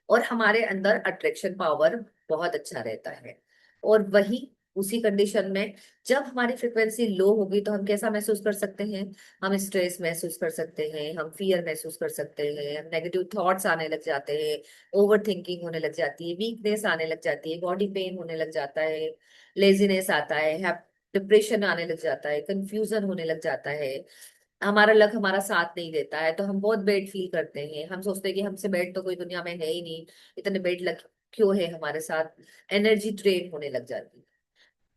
S1: और हमारे अंदर अट्रैक्शन पावर बहुत अच्छा रहता है। और वही उसी कंडीशन में जब हमारी फ्रिक्वेंसी लो होगी तो हम कैसा महसूस कर सकते हैं? हम स्ट्रेस महसूस कर सकते हैं, हम फियर महसूस कर सकते हैं, हम नेगेटिव थॉट्स आने लग जाते हैं, ओवर थिंकिंग होने लग जाती है, वीकनेस आने लग जाती है, बॉडी पेन होने लग जाता है, लेजीनेस आता है, डिप्रेशन आने लग जाता है, कंफ्यूजन होने लग जाता है, हमारा लक हमारा साथ नहीं देता है, तो हम बहुत बेड फील करते हैं, हम सोचते हैं कि हमसे बेड तो कोई दुनिया में है ही नहीं, इतने बेड लक क्यों है हमारे साथ, एनर्जी ड्रेन होने लग जाती है।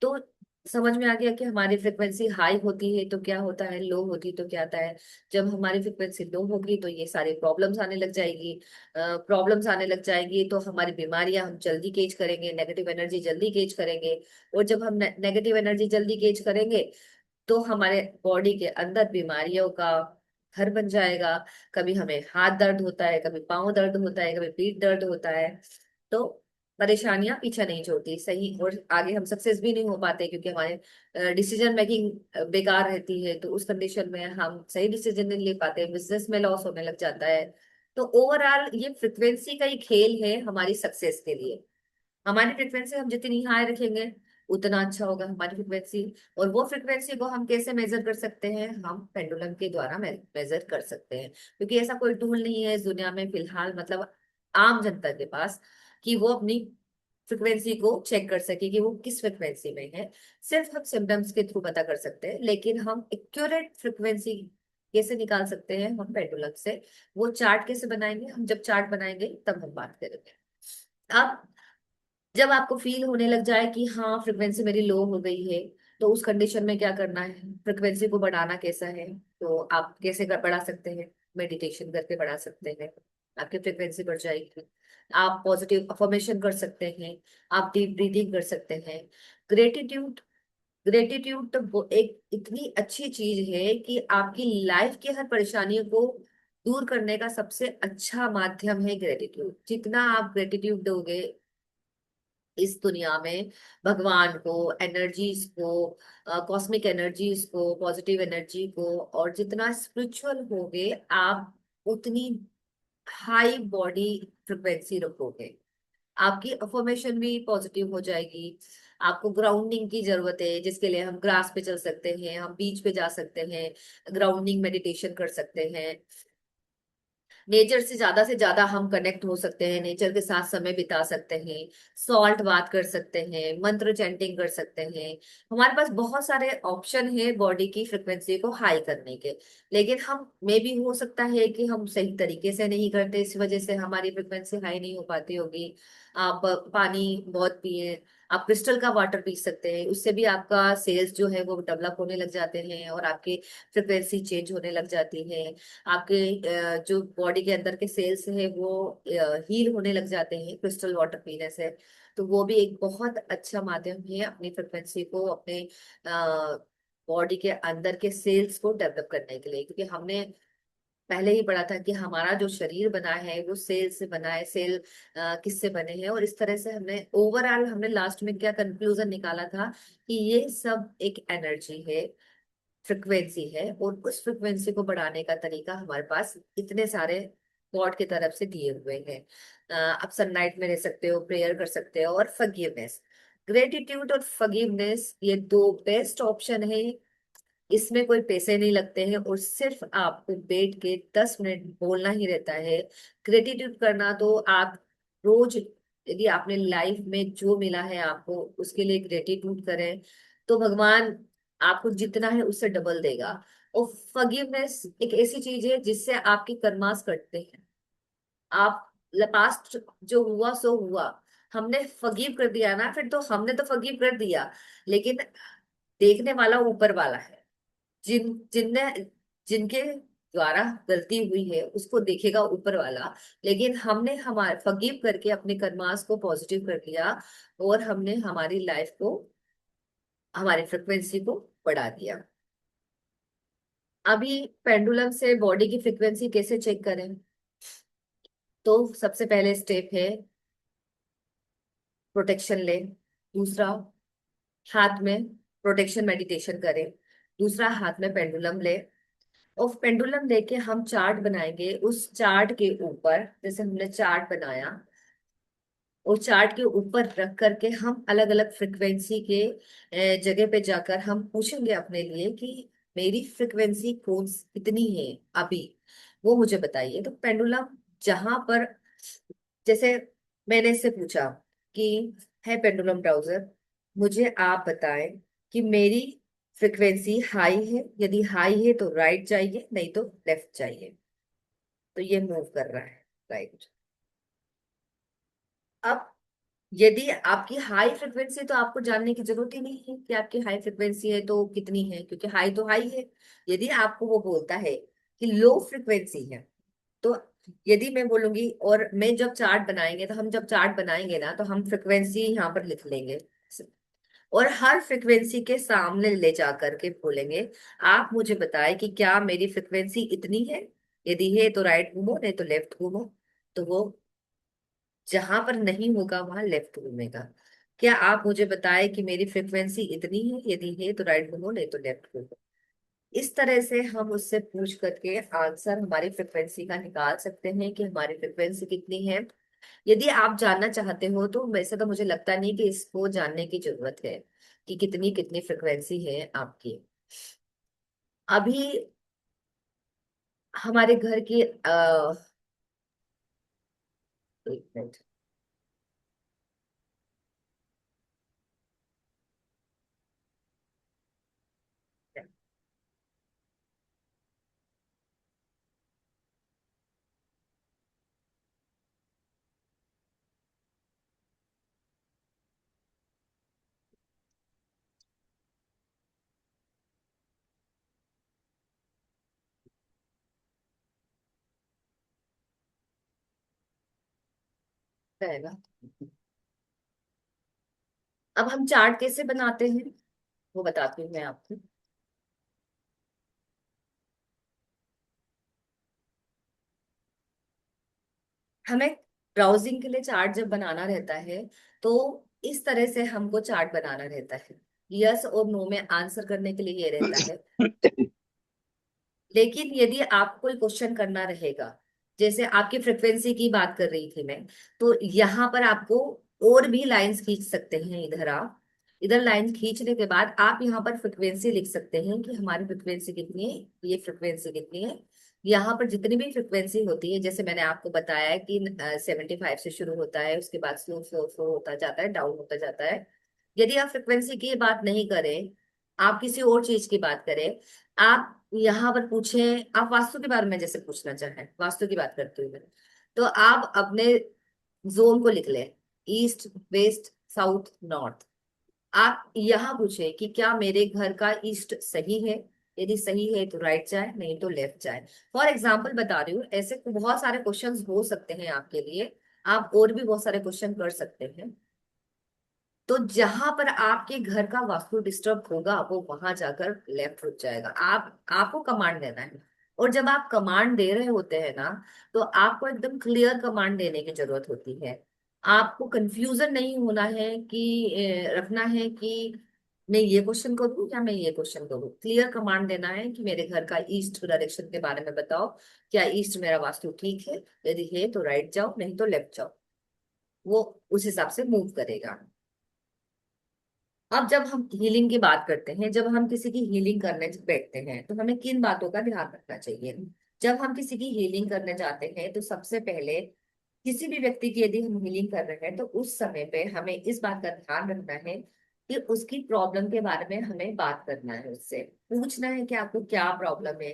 S1: तो समझ में आ गया कि हमारी फ्रिक्वेंसी हाई होती है तो क्या होता है, लो होती तो क्या होता है। जब हमारी फ्रिक्वेंसी लो होगी तो ये सारी प्रॉब्लम्स आने लग जाएगी, प्रॉब्लम्स आने लग जाएगी तो हमारी बीमारियां हम जल्दी केज करेंगे, नेगेटिव एनर्जी जल्दी केज करेंगे। और जब हम नेगेटिव एनर्जी जल्दी केज करेंगे तो हमारे बॉडी के अंदर बीमारियों का घर बन जाएगा। कभी हमें हाथ दर्द होता है, कभी पाँव दर्द होता है, कभी पीठ दर्द होता है। तो परेशानियां पीछा नहीं छोड़ती सही, और आगे हम सक्सेस भी नहीं हो पाते क्योंकि हमारे डिसीजन मेकिंग बेकार रहती है। तो उस कंडीशन में हम सही डिसीजन नहीं ले पाते, बिजनेस में लॉस होने लग जाता है। तो ओवरऑल ये फ्रिक्वेंसी का ही खेल है हमारी सक्सेस के लिए। हमारी फ्रिक्वेंसी हम जितनी हाई रखेंगे उतना अच्छा होगा हमारी फ्रिक्वेंसी। और वो फ्रिक्वेंसी को हम कैसे मेजर कर सकते हैं? हम पेंडुलम के द्वारा मेजर कर सकते हैं, क्योंकि ऐसा कोई टूल नहीं है इस दुनिया में फिलहाल, मतलब आम जनता के पास, कि वो अपनी फ्रिक्वेंसी को चेक कर सके कि वो किस फ्रिक्वेंसी में है। सिर्फ हम सिम्टम्स के थ्रू पता कर सकते हैं, लेकिन हम एक्यूरेट फ्रिक्वेंसी कैसे निकाल सकते हैं? हम पेंडुलम से। वो चार्ट कैसे बनाएंगे? हम जब चार्ट बनाएंगे तब हम बात करेंगे। अब जब आपको फील होने लग जाए कि हाँ फ्रिक्वेंसी मेरी लो हो गई है, तो उस कंडीशन में क्या करना है? फ्रिक्वेंसी को बढ़ाना कैसा है? तो आप कैसे बढ़ा सकते हैं? मेडिटेशन करके बढ़ा सकते हैं, आपकी फ्रिक्वेंसी बढ़ जाएगी। आप पॉजिटिव अफर्मेशन कर सकते हैं, आप डीप ब्रीदिंग कर सकते हैं। ग्रेटिट्यूड, ग्रेटिट्यूड तो वो एक इतनी अच्छी चीज है कि आपकी लाइफ की हर परेशानियों को दूर करने का सबसे अच्छा माध्यम है ग्रेटिट्यूड। जितना आप ग्रेटिट्यूड दोगे इस दुनिया में, भगवान को, एनर्जीज को, कॉस्मिक एनर्जीज को, पॉजिटिव एनर्जी को, और जितना स्पिरिचुअल होगे आप उतनी हाई बॉडी फ्रिक्वेंसी रखोगे, आपकी अफर्मेशन भी पॉजिटिव हो जाएगी। आपको ग्राउंडिंग की जरूरत है, जिसके लिए हम ग्रास पे चल सकते हैं, हम बीच पे जा सकते हैं, ग्राउंडिंग मेडिटेशन कर सकते हैं। नेचर से ज्यादा हम कनेक्ट हो सकते हैं, नेचर के साथ समय बिता सकते हैं, सॉल्ट बात कर सकते हैं, मंत्र चैंटिंग कर सकते हैं। हमारे पास बहुत सारे ऑप्शन है बॉडी की फ्रिक्वेंसी को हाई करने के। लेकिन हम मे भी हो सकता है कि हम सही तरीके से नहीं करते, इस वजह से हमारी फ्रिक्वेंसी हाई नहीं हो पाती होगी। आप पानी बहुत पिए, आप क्रिस्टल का वाटर पी सकते हैं, उससे भी आपका सेल्स जो है वो डेवलप होने लग जाते हैं और आपकी फ्रिक्वेंसी चेंज होने लग जाती है। आपके जो बॉडी के अंदर के सेल्स है वो हील होने लग जाते हैं क्रिस्टल वाटर पीने से। तो वो भी एक बहुत अच्छा माध्यम है अपनी फ्रिक्वेंसी को, अपने बॉडी के अंदर के सेल्स को डेवलप करने के लिए। क्योंकि हमने पहले ही पढ़ा था कि हमारा जो शरीर बना है वो सेल से बना है, सेल किससे बने हैं, और इस तरह से हमने ओवरऑल हमने लास्ट में क्या कंक्लूजन निकाला था कि ये सब एक एनर्जी है, फ्रिक्वेंसी है। और उस फ्रिक्वेंसी को बढ़ाने का तरीका हमारे पास इतने सारे गॉड की तरफ से दिए हुए हैं। आप सनलाइट में रह सकते हो, प्रेयर कर सकते हो, और फॉरगिवनेस, ग्रेटिट्यूड और फॉरगिवनेस ये दो बेस्ट ऑप्शन है। इसमें कोई पैसे नहीं लगते हैं और सिर्फ आपको बैठ के 10 मिनट बोलना ही रहता है। ग्रेटिट्यूड करना तो आप रोज, यदि आपने लाइफ में जो मिला है आपको उसके लिए ग्रेटिट्यूड करें, तो भगवान आपको जितना है उससे डबल देगा। और फॉरगिवनेस एक ऐसी चीज है जिससे आपके कर्मास कटते हैं। आप पास्ट जो हुआ सो हुआ, हमने फॉरगिव कर दिया ना, फिर तो हमने तो फॉरगिव कर दिया, लेकिन देखने वाला ऊपर वाला है। जिन जिनने जिनके द्वारा गलती हुई है उसको देखेगा ऊपर वाला। लेकिन हमने हमारे फॉरगिव करके अपने कर्मास को पॉजिटिव कर दिया, और हमने हमारी लाइफ को, हमारी फ्रिक्वेंसी को बढ़ा दिया। अभी पेंडुलम से बॉडी की फ्रिक्वेंसी कैसे चेक करें? तो सबसे पहले स्टेप है प्रोटेक्शन ले। दूसरा, हाथ में प्रोटेक्शन मेडिटेशन करें। दूसरा, हाथ में पेंडुलम ले। और पेंडुलम लेके हम चार्ट बनाएंगे। उस चार्ट के ऊपर, जैसे हमने चार्ट बनाया, उस चार्ट के ऊपर रख करके हम अलग अलग फ्रिक्वेंसी के जगह पे जाकर हम पूछेंगे अपने लिए कि मेरी फ्रिक्वेंसी कौन कितनी है अभी, वो मुझे बताइए। तो पेंडुलम जहां पर, जैसे मैंने इससे पूछा कि है पेंडुलम ब्राउजर, मुझे आप बताएं कि मेरी फ्रिक्वेंसी हाई है, यदि हाई है तो राइट जाइए, नहीं तो लेफ्ट जाइए। तो ये मूव कर रहा है राइट। अब यदि आपकी हाई फ्रिक्वेंसी, तो आपको जानने की जरूरत ही नहीं है कि आपकी हाई फ्रिक्वेंसी है तो कितनी है, क्योंकि हाई तो हाई है। यदि आपको वो बोलता है कि लो फ्रिक्वेंसी है, तो यदि मैं बोलूंगी, और मैं जब चार्ट बनाएंगे, तो हम जब चार्ट बनाएंगे ना, तो हम फ्रिक्वेंसी यहाँ पर लिख लेंगे और हर फ्रिक्वेंसी के सामने ले जा करके बोलेंगे, आप मुझे बताएं कि क्या मेरी फ्रिक्वेंसी इतनी है। यदि है तो राइट घूमो, नहीं तो लेफ्ट घूमो। तो वो जहां पर नहीं होगा वहां लेफ्ट घूमेगा। क्या आप मुझे बताएं कि मेरी फ्रिक्वेंसी इतनी है, यदि है तो राइट घूमो, नहीं तो लेफ्ट घूमो। इस तरह से हम उससे पूछ करके आंसर हमारी फ्रिक्वेंसी का निकाल सकते हैं कि हमारी फ्रिक्वेंसी कितनी है। यदि आप जानना चाहते हो तो वैसे तो मुझे लगता नहीं कि इसको जानने की जरूरत है कि कितनी कितनी फ्रिक्वेंसी है आपकी। अभी हमारे घर की एक मिनट। रहेगा। अब हम चार्ट कैसे बनाते हैं वो बताती हूँ मैं आपको। हमें ब्राउजिंग के लिए चार्ट जब बनाना रहता है, तो इस तरह से हमको चार्ट बनाना रहता है। यस और नो में आंसर करने के लिए ये रहता है। लेकिन यदि आपको कोई क्वेश्चन करना रहेगा, जैसे आपकी फ्रिक्वेंसी की बात कर रही थी मैं, तो यहाँ पर आपको और भी लाइंस खींच सकते हैं। इधर आप, इधर लाइन खींचने के बाद आप यहाँ पर फ्रिक्वेंसी लिख सकते हैं कि हमारी फ्रिक्वेंसी कितनी है, ये फ्रिक्वेंसी कितनी है। यहाँ पर जितनी भी फ्रिक्वेंसी होती है, जैसे मैंने आपको बताया है कि 75 से शुरू होता है, उसके बाद स्लो स्लो स्लो होता जाता है, डाउन होता जाता है। यदि आप फ्रिक्वेंसी की बात नहीं करें, आप किसी और चीज की बात करें, आप यहाँ पर पूछें, आप वास्तु के बारे में जैसे पूछना चाहें, वास्तु की बात करते हुए, तो आप अपने जोन को लिख लें, ईस्ट वेस्ट साउथ नॉर्थ। आप यहाँ पूछे कि क्या मेरे घर का ईस्ट सही है, यदि सही है तो राइट जाए, नहीं तो लेफ्ट जाए। फॉर एग्जाम्पल बता रही हूँ, ऐसे बहुत सारे क्वेश्चंस हो सकते हैं आपके लिए। आप और भी बहुत सारे क्वेश्चन कर सकते हैं। तो जहां पर आपके घर का वास्तु डिस्टर्ब होगा, वो वहां जाकर लेफ्ट रुक जाएगा। आपको कमांड देना है। और जब आप कमांड दे रहे होते हैं ना, तो आपको एकदम क्लियर कमांड देने की जरूरत होती है। आपको कंफ्यूजन नहीं होना है कि रखना है कि मैं ये क्वेश्चन करूँ या मैं ये क्वेश्चन करूँ। क्लियर कमांड देना है कि मेरे घर का ईस्ट डायरेक्शन के बारे में बताओ, क्या ईस्ट मेरा वास्तु ठीक है, यदि है तो राइट जाओ, नहीं तो लेफ्ट जाओ। वो उस हिसाब से मूव करेगा। अब जब हम हीलिंग की बात करते हैं, जब हम किसी की हीलिंग करने बैठते हैं, तो हमें किन बातों का ध्यान रखना चाहिए। जब हम किसी की हीलिंग करने जाते हैं, तो सबसे पहले किसी भी व्यक्ति की यदि हम हीलिंग कर रहे हैं, तो उस समय पे हमें इस बात का ध्यान रखना है कि उसकी प्रॉब्लम के बारे में हमें बात करना है, उससे पूछना है कि आपको क्या प्रॉब्लम है,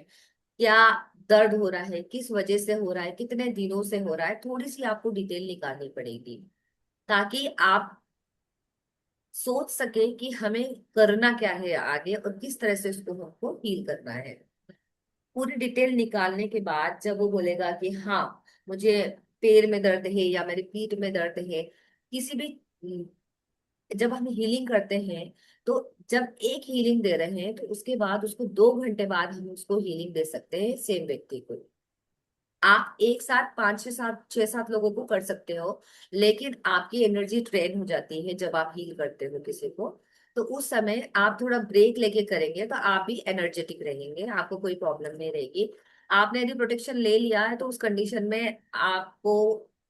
S1: क्या दर्द हो रहा है, किस वजह से हो रहा है, कितने दिनों से हो रहा है। थोड़ी सी आपको डिटेल निकालनी पड़ेगी, ताकि आप सोच सके कि हमें करना क्या है आगे और किस तरह से उसको हमको हील करना है। पूरी डिटेल निकालने के बाद जब वो बोलेगा कि हाँ, मुझे पैर में दर्द है या मेरी पीठ में दर्द है, किसी भी, जब हम हीलिंग करते हैं, तो जब एक हीलिंग दे रहे हैं, तो उसके बाद उसको 2 घंटे बाद हम उसको हीलिंग दे सकते हैं सेम व्यक्ति को। आप एक साथ पांच छह सात लोगों को कर सकते हो, लेकिन आपकी एनर्जी ट्रेन हो जाती है जब आप हील करते हो किसी को। तो उस समय आप थोड़ा ब्रेक लेके करेंगे तो आप भी एनर्जेटिक रहेंगे, आपको कोई प्रॉब्लम नहीं रहेगी। आपने यदि प्रोटेक्शन ले लिया है तो उस कंडीशन में आपको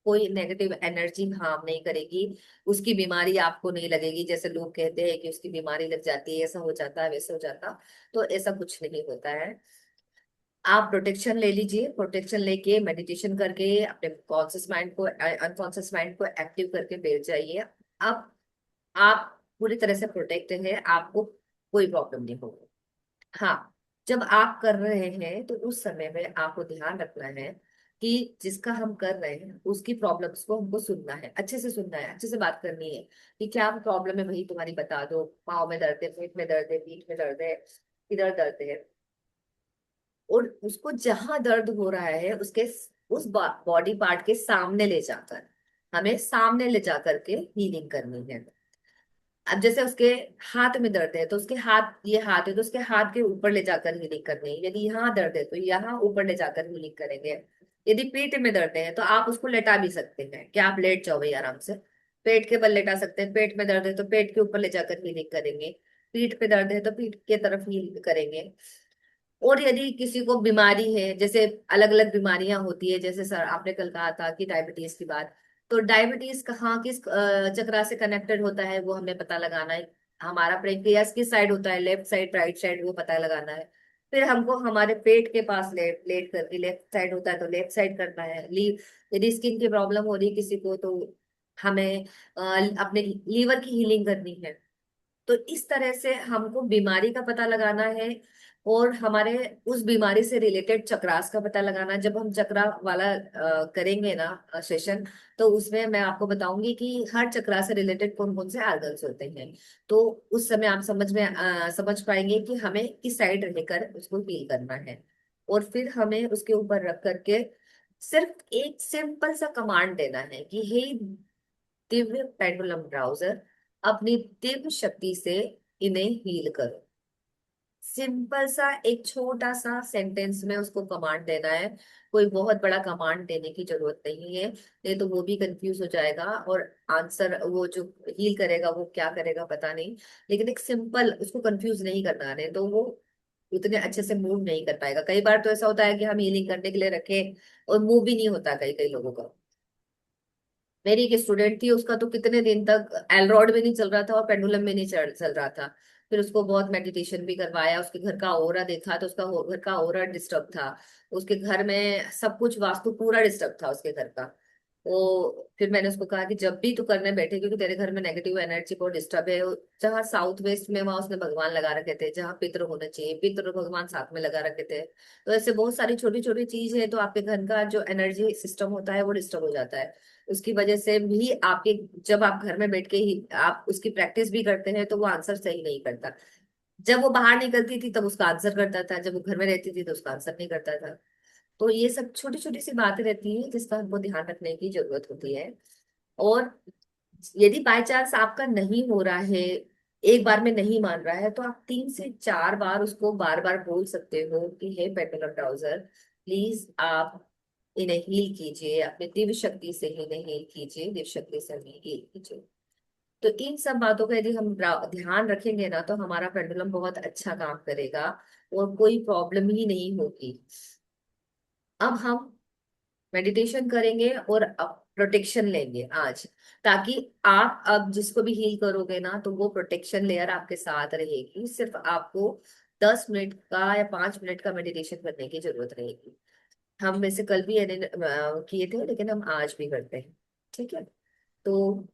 S1: कोई नेगेटिव एनर्जी हार्म नहीं करेगी, उसकी बीमारी आपको नहीं लगेगी। जैसे लोग कहते हैं कि उसकी बीमारी लग जाती है, ऐसा हो जाता है, वैसे हो जाता, तो ऐसा कुछ नहीं होता है। आप प्रोटेक्शन ले लीजिए, प्रोटेक्शन लेके मेडिटेशन करके अपने कॉन्शियस माइंड को अनकॉन्शियस माइंड को एक्टिव करके बैठ जाइए। अब आप पूरी तरह से प्रोटेक्ट है, आपको कोई प्रॉब्लम नहीं होगी। हाँ, जब आप कर रहे हैं तो उस समय में आपको ध्यान रखना है कि जिसका हम कर रहे हैं उसकी प्रॉब्लम्स को हमको सुनना है, अच्छे से सुनना है, अच्छे से बात करनी है कि क्या प्रॉब्लम है भाई तुम्हारी, बता दो। पाँव में दर्द है, पेट में दर्द है, पीठ में दर्द है, इधर दर्द है। और उसको जहां दर्द हो रहा है उसके उस बॉडी पार्ट के सामने ले जाकर, हमें सामने ले जाकर के हीलिंग करनी है। अब जैसे उसके हाथ में दर्द है तो उसके हाथ, ये हाथ है तो उसके हाथ के ऊपर ले जाकर हीलिंग करनी है। यदि यहाँ दर्द है तो यहाँ ऊपर ले जाकर हीलिंग करेंगे। यदि पेट में दर्द है तो आप उसको लेटा भी सकते हैं, क्या आप लेट जाओ भाई आराम से, पेट के बल लेटा सकते हैं। पेट में दर्द है तो पेट के ऊपर ले जाकर हीलिंग करेंगे। पीठ पे दर्द है तो पीठ के तरफ हील करेंगे। और यदि किसी को बीमारी है, जैसे अलग अलग बीमारियां होती है, जैसे सर आपने कल कहा था कि डायबिटीज की बात, तो डायबिटीज कहाँ किस चक्रा से कनेक्टेड होता है वो हमें पता लगाना है। हमारा पेनक्रियास किस साइड होता है, लेफ्ट साइड राइट साइड, वो पता लगाना है। फिर हमको हमारे पेट के पास लेट लेट करके, लेफ्ट साइड होता है तो लेफ्ट साइड करना है। यदि स्किन की प्रॉब्लम हो रही है किसी को तो हमें अपने लीवर की हीलिंग करनी है। तो इस तरह से हमको बीमारी का पता लगाना है और हमारे उस बीमारी से रिलेटेड चक्रास का पता लगाना है। जब हम चक्रा वाला करेंगे ना सेशन, तो उसमें मैं आपको बताऊंगी कि हर चक्रा से रिलेटेड कौन कौन से आर्गन्स होते हैं। तो उस समय आप समझ पाएंगे कि हमें किस साइड रहकर उसको फील करना है। और फिर हमें उसके ऊपर रख करके सिर्फ एक सिंपल सा कमांड देना है कि हे दिव्य पेंडुलम ब्राउजर, अपनी दिव्य शक्ति से इन्हें हील करो। सिंपल सा एक छोटा सा सेंटेंस में उसको कमांड देना है। कोई बहुत बड़ा कमांड देने की जरूरत नहीं है, नहीं तो वो भी कंफ्यूज हो जाएगा और आंसर वो जो हील करेगा वो क्या करेगा पता नहीं। लेकिन एक सिंपल, उसको कंफ्यूज नहीं करना है तो वो उतने अच्छे से मूव नहीं कर पाएगा। कई बार तो ऐसा होता है कि हम हीलिंग करने के लिए रखे और मूव भी नहीं होता कई कई लोगों का। मेरी एक स्टूडेंट थी, उसका तो कितने दिन तक एलरॉड भी नहीं चल रहा था और पेंडुलम भी नहीं चल रहा था। फिर उसको बहुत मेडिटेशन भी करवाया, उसके घर का ओरा देखा तो उसका घर का ओरा डिस्टर्ब था। उसके घर में सब कुछ वास्तु पूरा डिस्टर्ब था उसके घर का। तो फिर मैंने उसको कहा कि जब भी तू करने बैठे, क्योंकि तेरे घर में नेगेटिव एनर्जी बहुत डिस्टर्ब है। जहाँ साउथ वेस्ट में वहां उसने भगवान लगा रखे थे, जहाँ पितृ होने चाहिए पितृ भगवान साथ में लगा रखे थे। तो ऐसे बहुत सारी छोटी छोटी चीज है, तो आपके घर का जो एनर्जी सिस्टम होता है वो डिस्टर्ब हो जाता है। उसकी वजह से भी आपके, जब आप घर में बैठ के ही आप उसकी प्रैक्टिस भी करते हैं तो वो आंसर सही नहीं करता। जब वो बाहर निकलती थी तब उसका आंसर करता था, जब वो घर में रहती थी तो उसका आंसर नहीं करता था। तो ये सब छोटी छोटी सी बातें रहती हैं जिसका हमको ध्यान रखने की जरूरत होती है। और यदि बाय चांस आपका नहीं हो रहा है, एक बार में नहीं मान रहा है, तो आप 3 से 4 बार उसको बार बार बोल सकते हो कि हे पेंडुलम ब्राउजर, प्लीज आप इन्हें हील कीजिए, अपने दिव्य शक्ति से इन्हें हील कीजिए, दिव्य शक्ति से इन्हें हील कीजिए। तो इन सब बातों का यदि हम ध्यान रखेंगे ना तो हमारा पेंडुलम बहुत अच्छा काम करेगा और कोई प्रॉब्लम ही नहीं होगी। अब हम मेडिटेशन करेंगे और अब प्रोटेक्शन लेंगे आज, ताकि आप अब जिसको भी हील करोगे ना तो वो प्रोटेक्शन लेयर आपके साथ रहेगी। सिर्फ आपको 10 मिनट का या 5 मिनट का मेडिटेशन करने की जरूरत रहेगी। हम वैसे कल भी किए थे लेकिन हम आज भी करते हैं। ठीक है, तो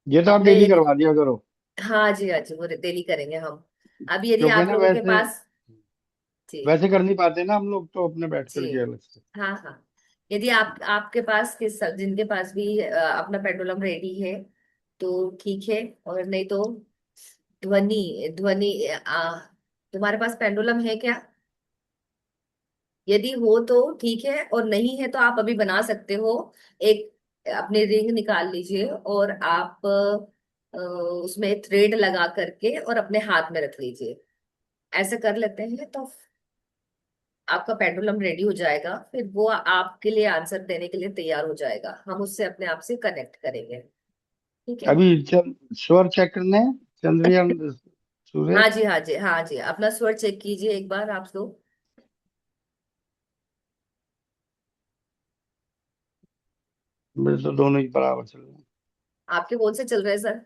S2: ये तो आप
S1: अब मैं
S2: डेली
S1: यदि,
S2: करवा दिया करो।
S1: हाँ जी हाँ जी, वो डेली करेंगे हम। अब यदि
S2: क्योंकि
S1: आप
S2: ना
S1: लोगों के
S2: वैसे
S1: पास, जी
S2: वैसे कर नहीं पाते ना हम लोग, तो अपने बैठ
S1: जी,
S2: करके अलग से।
S1: हाँ हाँ, यदि आप आपके पास जिनके पास भी अपना पेंडुलम रेडी है तो ठीक है, और नहीं तो ध्वनि ध्वनि तुम्हारे पास पेंडुलम है क्या? यदि हो तो ठीक है, और नहीं है तो आप अभी बना सकते हो। एक अपनी रिंग निकाल लीजिए और आप उसमें थ्रेड लगा करके और अपने हाथ में रख लीजिए। ऐसे कर लेते हैं तो आपका पेंडुलम रेडी हो जाएगा, फिर वो आपके लिए आंसर देने के लिए तैयार हो जाएगा, हम उससे अपने आप से कनेक्ट करेंगे। ठीक है।
S2: अभी स्वर चेक करने हैं, चंद्रयान सूर्य।
S1: हाँ जी, हाँ जी, हाँ जी, अपना स्वर चेक कीजिए एक बार आप लोग।
S2: मेरे तो दोनों ही बराबर चल रहे
S1: आपके कौन से चल रहे हैं सर?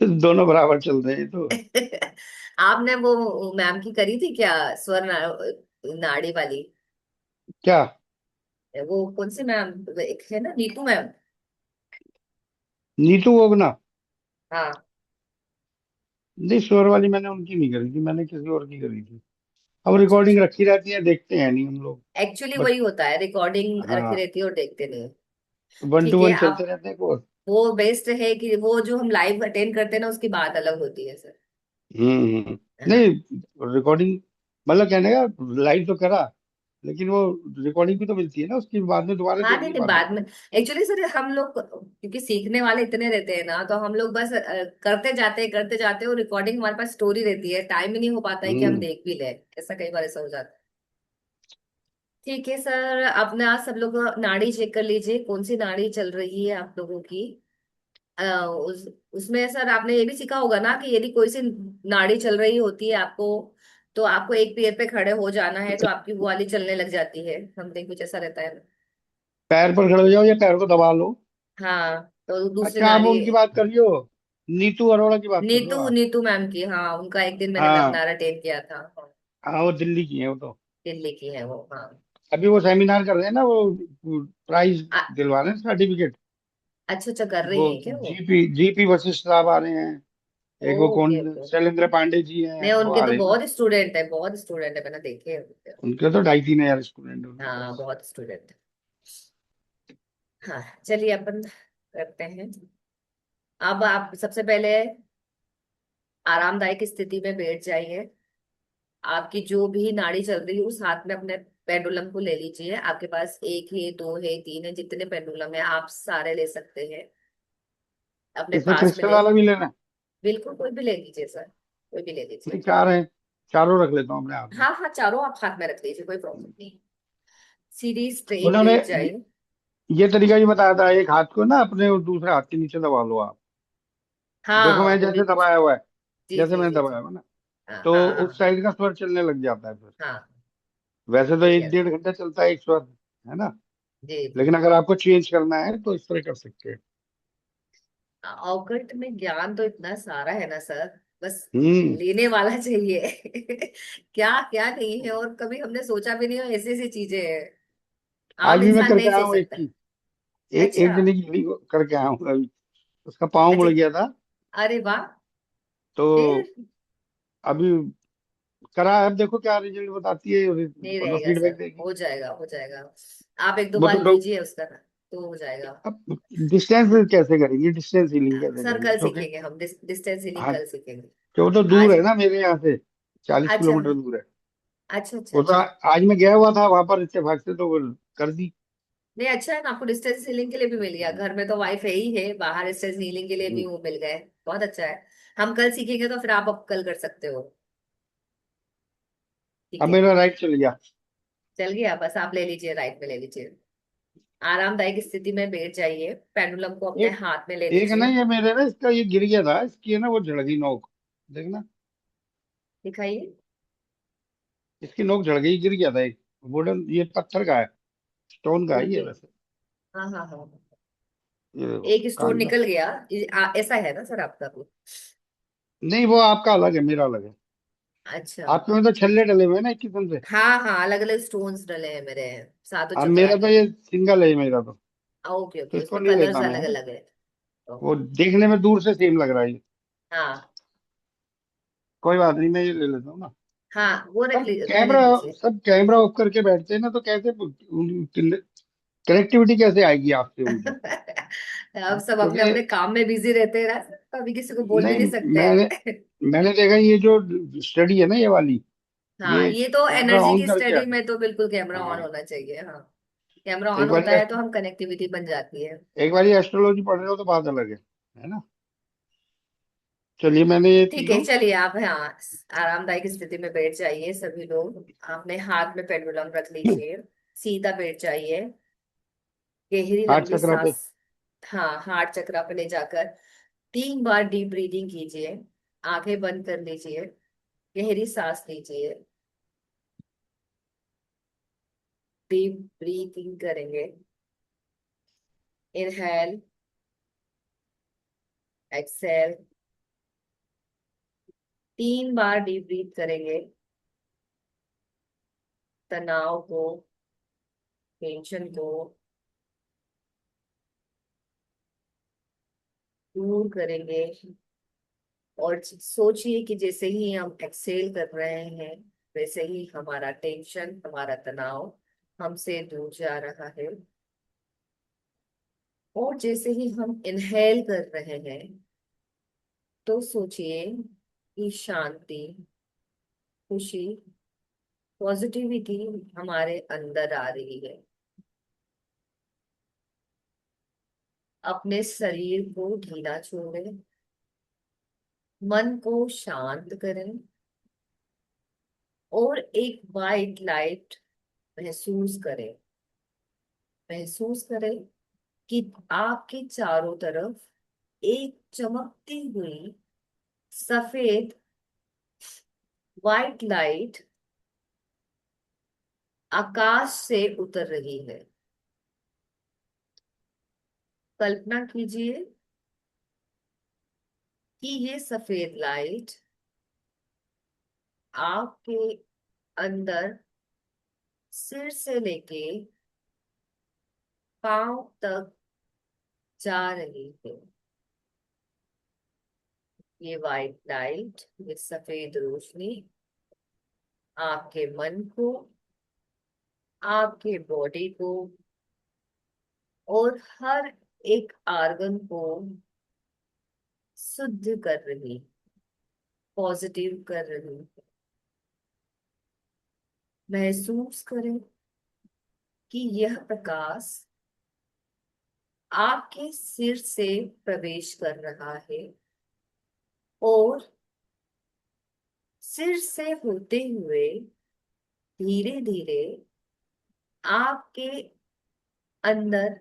S2: हैं। दोनों बराबर चल रहे हैं तो।
S1: आपने वो मैम की करी थी क्या, स्वर नाड़ी वाली?
S2: क्या?
S1: वो कौन सी मैम, एक है ना नीतू मैम।
S2: नीतू ओगना?
S1: हाँ।
S2: नहीं, स्वर वाली मैंने उनकी नहीं करी थी, मैंने किसी और की करी थी। अब
S1: अच्छा
S2: रिकॉर्डिंग
S1: अच्छा।
S2: रखी रहती है, देखते हैं नहीं हम लोग।
S1: एक्चुअली
S2: बट
S1: वही होता है, रिकॉर्डिंग रखी
S2: हाँ,
S1: रहती है और देखते नहीं।
S2: 1 to 1
S1: ठीक है
S2: चलते
S1: आप,
S2: रहते हैं कोर्स।
S1: वो बेस्ट है कि वो जो हम लाइव अटेंड करते हैं ना, उसकी बात अलग होती है सर।
S2: नहीं,
S1: हाँ।
S2: रिकॉर्डिंग मतलब कहने का, लाइव तो करा, लेकिन वो रिकॉर्डिंग भी तो मिलती है ना उसकी, बाद में दोबारा
S1: हाँ नहीं
S2: देखनी
S1: नहीं,
S2: पड़ती
S1: बाद
S2: है।
S1: में। एक्चुअली सर हम लोग क्योंकि सीखने वाले इतने रहते हैं ना, तो हम लोग बस करते जाते हैं, और रिकॉर्डिंग हमारे पास स्टोरी रहती है, टाइम ही नहीं हो पाता है कि हम
S2: हम्म।
S1: देख भी ले। ऐसा कई बार ऐसा हो जाता है। ठीक है सर, अपने आज सब लोग नाड़ी चेक कर लीजिए, कौन सी नाड़ी चल रही है आप लोगों की। उसमें सर आपने ये भी सीखा होगा ना कि यदि कोई सी नाड़ी चल रही होती है आपको, तो आपको एक पैर पे खड़े हो जाना है, तो आपकी वो वाली चलने लग जाती है, समथिंग कुछ ऐसा रहता है।
S2: पैर पर खड़े हो जाओ या पैर को दबा लो।
S1: हाँ, तो दूसरी
S2: अच्छा, आप
S1: नाड़ी।
S2: उनकी बात कर रही हो, नीतू अरोड़ा की बात कर रहे
S1: नीतू
S2: हो आप?
S1: नीतू मैम की, हाँ, उनका एक दिन मैंने
S2: हाँ
S1: वेबिनार अटेंड किया था। हाँ,
S2: हाँ, वो दिल्ली की है वो तो।
S1: दिल्ली की है वो, हाँ।
S2: अभी वो सेमिनार कर रहे हैं ना, वो प्राइज
S1: आ,
S2: दिलवा रहे हैं, सर्टिफिकेट।
S1: अच्छा अच्छा, कर
S2: वो
S1: रही है क्या वो?
S2: जीपी वशिष्ठ साहब आ रहे हैं। एक वो कौन,
S1: ओके ओके।
S2: शैलेंद्र पांडे जी हैं,
S1: नहीं,
S2: वो
S1: उनके
S2: आ
S1: तो
S2: रहे हैं ना।
S1: बहुत स्टूडेंट है, बहुत स्टूडेंट है, मैंने देखे हैं उनके।
S2: उनके तो 2,500 3,000 स्टूडेंट उनके
S1: हाँ,
S2: पास।
S1: बहुत स्टूडेंट। हाँ, चलिए अपन करते हैं। अब आप सबसे पहले आरामदायक स्थिति में बैठ जाइए। आपकी जो भी नाड़ी चल रही है, उस हाथ में अपने पेंडुलम को ले लीजिए। आपके पास एक है, दो है, तीन है, जितने पेंडुलम है आप सारे ले सकते हैं अपने
S2: इसमें
S1: पास में
S2: क्रिस्टल
S1: ले।
S2: वाला भी लेना है?
S1: बिल्कुल, कोई भी ले लीजिए सर, कोई भी ले
S2: नहीं,
S1: लीजिए।
S2: 4 हैं, चारों रख लेता हूँ अपने हाथ में।
S1: हाँ हाँ, चारों आप हाथ में रख लीजिए, कोई प्रॉब्लम नहीं। सीधी स्ट्रेट
S2: उन्होंने
S1: बैठ जाइए।
S2: ये तरीका ही बताया था, एक हाथ को ना अपने और दूसरे हाथ के नीचे दबा लो आप। देखो
S1: हाँ,
S2: मैं
S1: वो भी
S2: जैसे
S1: कुछ।
S2: दबाया हुआ है,
S1: जी
S2: जैसे
S1: जी
S2: मैंने
S1: जी
S2: दबाया
S1: जी।
S2: हुआ ना,
S1: हाँ
S2: तो
S1: हाँ
S2: उस
S1: हाँ
S2: साइड का स्वर चलने लग जाता है फिर।
S1: हाँ।
S2: वैसे तो
S1: ठीक
S2: एक
S1: है।
S2: 1.5 घंटा चलता है एक स्वर, है ना?
S1: जी जी।
S2: लेकिन अगर आपको चेंज करना है तो इस तरह कर सकते हैं।
S1: अवकट में ज्ञान तो इतना सारा है ना सर, बस
S2: हम्म।
S1: लेने वाला चाहिए। क्या क्या नहीं है, और कभी हमने सोचा भी नहीं हो, ऐसी ऐसी चीजें हैं,
S2: आज
S1: आम
S2: भी मैं
S1: इंसान
S2: करके
S1: नहीं
S2: आया
S1: सोच
S2: हूँ एक
S1: सकता।
S2: की,
S1: अच्छा।
S2: एक जने की ली करके आया हूँ अभी। उसका पाँव
S1: अच्छा।
S2: मुड़ गया था,
S1: अरे वाह।
S2: तो
S1: फिर?
S2: अभी करा है, अब देखो क्या रिजल्ट बताती है,
S1: नहीं
S2: मतलब
S1: रहेगा
S2: फीडबैक
S1: सर,
S2: देगी।
S1: हो जाएगा हो जाएगा। आप एक दो
S2: वो
S1: बार
S2: तो
S1: कीजिए उसका ना, तो हो जाएगा।
S2: अब डिस्टेंस कैसे करेंगे, डिस्टेंस हीलिंग कैसे
S1: सर
S2: करेंगे
S1: कल
S2: क्योंकि,
S1: सीखेंगे हम, डिस्टेंस हीलिंग
S2: हाँ,
S1: कल सीखेंगे।
S2: कि वो तो दूर
S1: आज।
S2: है ना मेरे यहाँ से, 40
S1: अच्छा
S2: किलोमीटर दूर है।
S1: अच्छा अच्छा
S2: वो तो
S1: अच्छा।
S2: आज मैं गया हुआ था वहां पर इत्तेफाक से, तो वो कर दी।
S1: नहीं, अच्छा है ना, आपको डिस्टेंस हीलिंग के लिए भी मिल गया, घर में तो वाईफाई ही है, बाहर डिस्टेंस हीलिंग के लिए भी
S2: हम्म।
S1: वो मिल गए। बहुत अच्छा है। हम कल सीखेंगे, तो फिर आप अब कल कर सकते हो। ठीक
S2: अब
S1: है।
S2: मेरा राइट चल गया।
S1: चल गया, बस आप ले लीजिए, राइट में ले लीजिए। आरामदायक स्थिति में बैठ जाइए, पेंडुलम को अपने
S2: एक
S1: हाथ में ले
S2: एक है ना,
S1: लीजिए।
S2: ये मेरे ना, इसका ये गिर गया था, इसकी है ना वो झड़ गई नोक, देखना।
S1: दिखाइए।
S2: इसकी नोक झड़ गई, गिर गया था एक। वुडन, ये पत्थर का है, स्टोन का है ये
S1: ओके।
S2: वैसे।
S1: हाँ हाँ हाँ।
S2: ये देखो,
S1: एक स्टोन
S2: कान का।
S1: निकल गया। ऐसा है ना सर आपका भी?
S2: नहीं, वो आपका अलग है, मेरा अलग है।
S1: अच्छा।
S2: आपके में तो छल्ले डले हुए हैं ना एक किस्म से।
S1: हाँ हाँ, अलग अलग स्टोन्स डले हैं मेरे, सातों
S2: अब
S1: चक्रा
S2: मेरा तो
S1: के।
S2: ये सिंगल है मेरा तो।
S1: ओके
S2: तो
S1: ओके,
S2: इसको
S1: उसमें
S2: नहीं
S1: कलर्स
S2: लेता मैं,
S1: अलग
S2: है ना?
S1: अलग है।
S2: वो
S1: ओके।
S2: देखने में दूर से सेम लग रहा है ये।
S1: हाँ
S2: कोई बात नहीं, मैं ये ले लेता हूँ ना।
S1: हाँ, वो रख
S2: सब
S1: लीजिए, रहने
S2: कैमरा
S1: दीजिए।
S2: सब कैमरा ऑफ करके बैठते हैं ना, तो कैसे कनेक्टिविटी कैसे आएगी आपसे उनकी?
S1: अब सब अपने
S2: क्योंकि
S1: अपने काम में बिजी रहते हैं ना, कभी किसी को बोल भी
S2: नहीं,
S1: नहीं सकते
S2: मैंने
S1: हैं।
S2: मैंने देखा ये जो स्टडी है ना ये वाली,
S1: हाँ,
S2: ये
S1: ये तो
S2: कैमरा
S1: एनर्जी
S2: ऑन
S1: की
S2: करके
S1: स्टडी
S2: आते।
S1: में तो बिल्कुल कैमरा ऑन
S2: हाँ,
S1: होना चाहिए, हाँ। कैमरा ऑन
S2: एक बार
S1: होता है तो हम कनेक्टिविटी बन जाती है।
S2: एक बार ये एस्ट्रोलॉजी पढ़ रहे हो तो बात अलग है ना? चलिए मैंने ये
S1: ठीक है,
S2: तीनों।
S1: चलिए आप, हाँ, आरामदायक स्थिति में बैठ जाइए सभी लोग। अपने हाथ में पेंडुलम रख लीजिए, सीधा बैठ जाइए, गहरी
S2: हार्ट
S1: लंबी
S2: चक्रा पे।
S1: सांस। हाँ, हार्ट चक्र पे ले जाकर 3 बार डीप ब्रीदिंग कीजिए। आंखें बंद कर लीजिए, गहरी सांस लीजिए, डीप ब्रीथिंग करेंगे। इनहेल, एक्सेल, 3 बार डीप ब्रीथ करेंगे। तनाव को, टेंशन को दूर करेंगे। और सोचिए कि जैसे ही हम एक्सेल कर रहे हैं, वैसे ही हमारा टेंशन, हमारा तनाव हमसे दूर जा रहा है। और जैसे ही हम इनहेल कर रहे हैं, तो सोचिए कि शांति, खुशी, पॉजिटिविटी हमारे अंदर आ रही है। अपने शरीर को ढीला छोड़ें, मन को शांत करें, और एक वाइट लाइट महसूस करें। महसूस करें कि आपके चारों तरफ एक चमकती हुई सफेद वाइट लाइट आकाश से उतर रही है। कल्पना कीजिए कि ये सफेद लाइट आपके अंदर, सिर से लेके पांव तक जा रही है। ये वाइट लाइट, ये सफेद रोशनी आपके मन को, आपके बॉडी को, और हर एक आर्गन को शुद्ध कर रही, पॉजिटिव कर रही। महसूस करें कि यह प्रकाश आपके सिर से प्रवेश कर रहा है, और सिर से होते हुए धीरे धीरे आपके अंदर,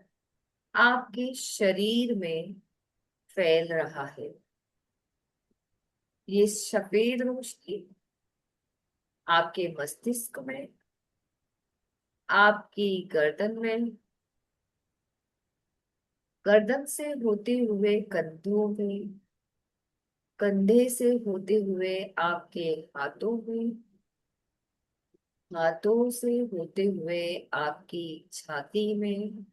S1: आपके शरीर में फैल रहा है। ये सफेद रोशनी आपके मस्तिष्क में, आपकी गर्दन में, गर्दन से होते हुए कंधों में, कंधे से होते हुए आपके हाथों में, हाथों से होते हुए आपकी छाती में,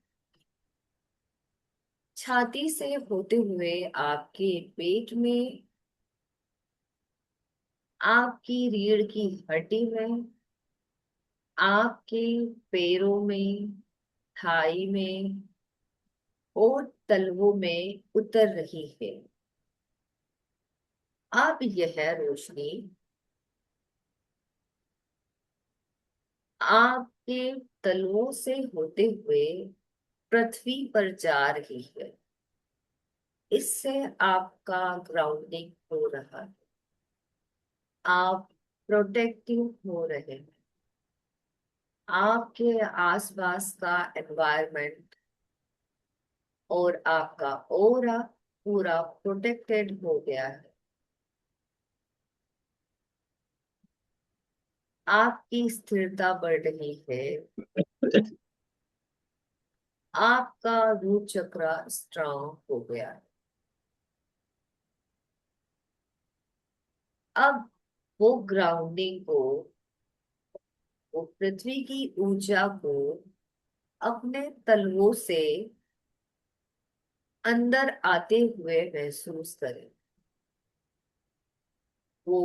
S1: छाती से होते हुए आपके पेट में, आपकी रीढ़ की हड्डी में, आपके पैरों में, थाई में, और तलवों में उतर रही है। अब यह रोशनी आपके तलवों से होते हुए पृथ्वी पर जा रही है। इससे आपका ग्राउंडिंग हो रहा है, आप प्रोटेक्टिव हो रहे हैं। आपके आसपास का एनवायरनमेंट और आपका ऑरा पूरा प्रोटेक्टेड हो गया है। आपकी स्थिरता बढ़ रही है, आपका रूट चक्र स्ट्रांग हो गया है। अब वो ग्राउंडिंग को, वो पृथ्वी की ऊर्जा को अपने तलवों से अंदर आते हुए महसूस करें। वो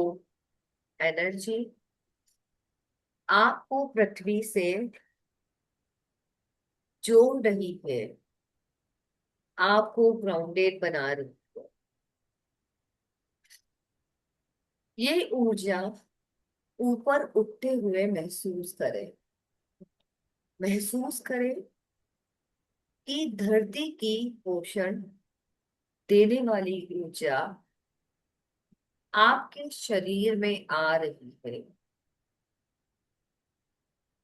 S1: एनर्जी आपको पृथ्वी से जोड़ रही है, आपको ग्राउंडेड बना रही है। ये ऊर्जा ऊपर उठते हुए महसूस करें। महसूस करें कि धरती की पोषण देने वाली ऊर्जा आपके शरीर में आ रही है,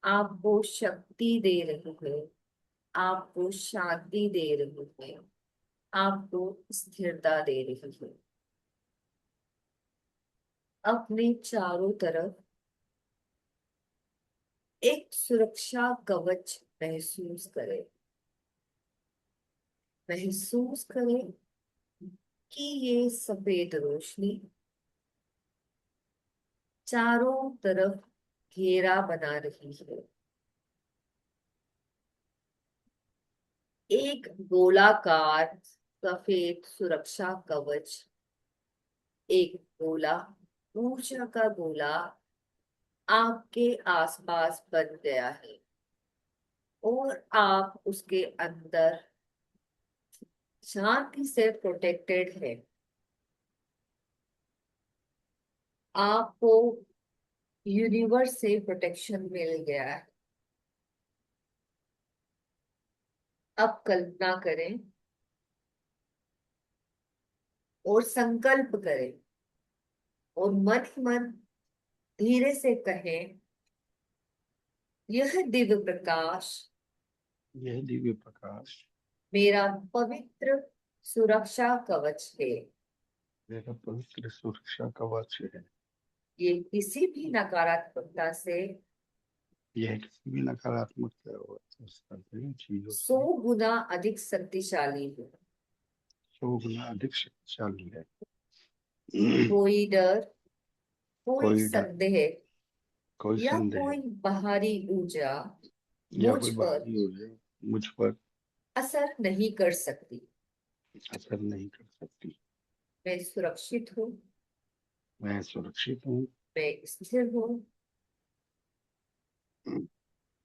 S1: आपको शक्ति दे रही है, आपको शांति दे रही है, आपको स्थिरता दे रही है। अपने चारों तरफ एक सुरक्षा कवच महसूस करें। महसूस करें कि ये सफेद रोशनी चारों तरफ घेरा बना रही है। एक गोलाकार सफेद सुरक्षा कवच, एक गोला, ऊर्जा का गोला आपके आसपास बन गया है, और आप उसके अंदर शांति से प्रोटेक्टेड है। आपको यूनिवर्स से प्रोटेक्शन मिल गया है। अब कल्पना करें और संकल्प करें और मन ही मन धीरे से कहें, यह दिव्य प्रकाश
S2: यह दिव्य प्रकाश
S1: मेरा पवित्र सुरक्षा कवच है।
S2: मेरा पवित्र सुरक्षा कवच है।
S1: ये किसी भी नकारात्मकता से
S2: यह किसी भी नकारात्मक चीजों
S1: सौ
S2: से
S1: गुना अधिक शक्तिशाली है।
S2: 100 गुना अधिक शक्तिशाली है।
S1: कोई डर, कोई
S2: कोई डर,
S1: संदेह
S2: कोई
S1: या
S2: संदेह
S1: कोई बाहरी ऊर्जा
S2: या
S1: मुझ
S2: कोई
S1: पर
S2: बाहरी ऊर्जा मुझ पर
S1: असर नहीं कर सकती।
S2: असर नहीं कर सकती।
S1: मैं सुरक्षित हूँ,
S2: मैं सुरक्षित हूँ।
S1: मैं स्थिर हूँ,